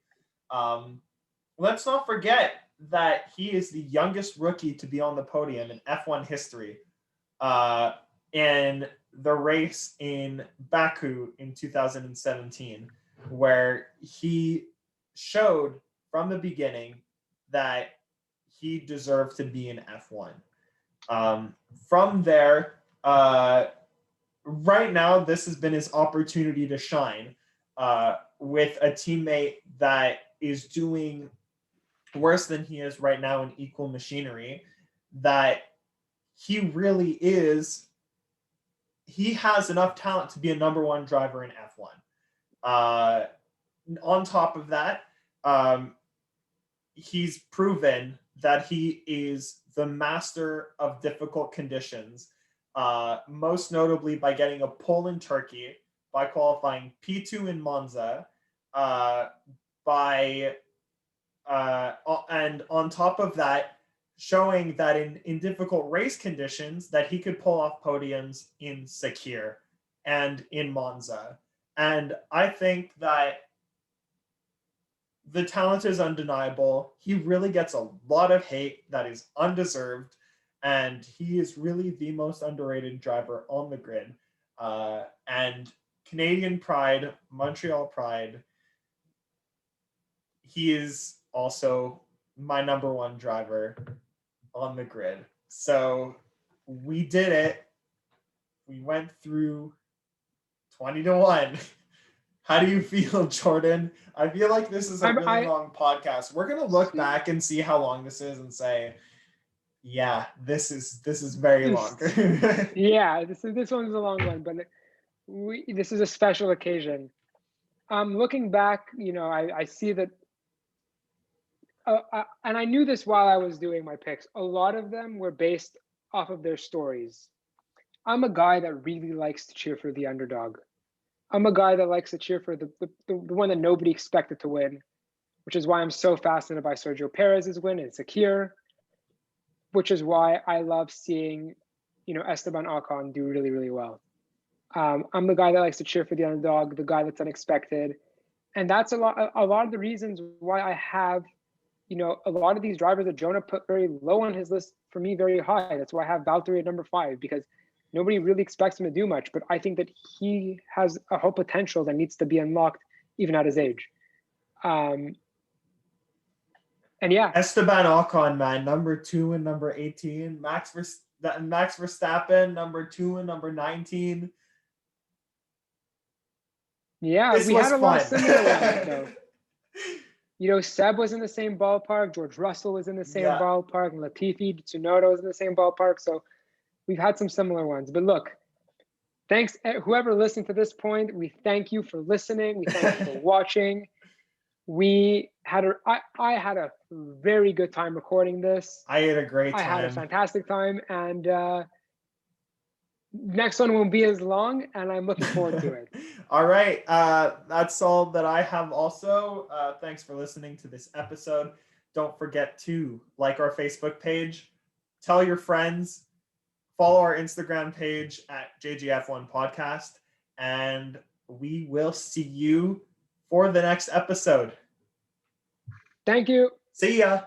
[SPEAKER 1] Let's not forget that he is the youngest rookie to be on the podium in F1 history. In the race in Baku in 2017, where he showed from the beginning that he deserved to be in F1. From there, right now, this has been his opportunity to shine with a teammate that is doing worse than he is right now in equal machinery, that he really is. He has enough talent to be a number 1 driver in F1. On top of that, he's proven that he is the master of difficult conditions, most notably by getting a pole in Turkey, by qualifying P2 in Monza, and on top of that, showing that in difficult race conditions that he could pull off podiums in Sakir and in Monza. And I think that the talent is undeniable. He really gets a lot of hate that is undeserved, and he is really the most underrated driver on the grid. And Canadian pride, Montreal pride, he is also my number 1 driver on the grid. So we did it. We went through 20-1. How do you feel, Jordan? I feel like this is a really long podcast. We're gonna look back and see how long this is and say, yeah, this is very long.
[SPEAKER 2] Yeah, this one's a long one, but this is a special occasion. Looking back, I see that, and I knew this while I was doing my picks. A lot of them were based off of their stories. I'm a guy that really likes to cheer for the underdog. I'm a guy that likes to cheer for the one that nobody expected to win, which is why I'm so fascinated by Sergio Perez's win in Sakir, which is why I love seeing, Esteban Ocon do really, really well. I'm the guy that likes to cheer for the underdog, the guy that's unexpected. And that's a lot of the reasons why I have, a lot of these drivers that Jonah put very low on his list, for me, very high. That's why I have Valtteri at number 5, because nobody really expects him to do much, but I think that he has a whole potential that needs to be unlocked even at his age. And yeah.
[SPEAKER 1] Esteban Ocon, man, number 2 and number 18. Max Verstappen, number 2 and number 19.
[SPEAKER 2] Yeah, we had a lot of similar ones, though. Seb was in the same ballpark. George Russell was in the same ballpark. Latifi, Tsunoda was in the same ballpark. So we've had some similar ones. But look, thanks, whoever listened to this point. We thank you for listening. We thank you for watching. I had a very good time recording this.
[SPEAKER 1] I had a great time.
[SPEAKER 2] I had a fantastic time. And next one won't be as long, and I'm looking forward to it.
[SPEAKER 1] All right. That's all that I have also. Thanks for listening to this episode. Don't forget to like our Facebook page, tell your friends, follow our Instagram page at JJF1 Podcast, and we will see you for the next episode.
[SPEAKER 2] Thank you.
[SPEAKER 1] See ya.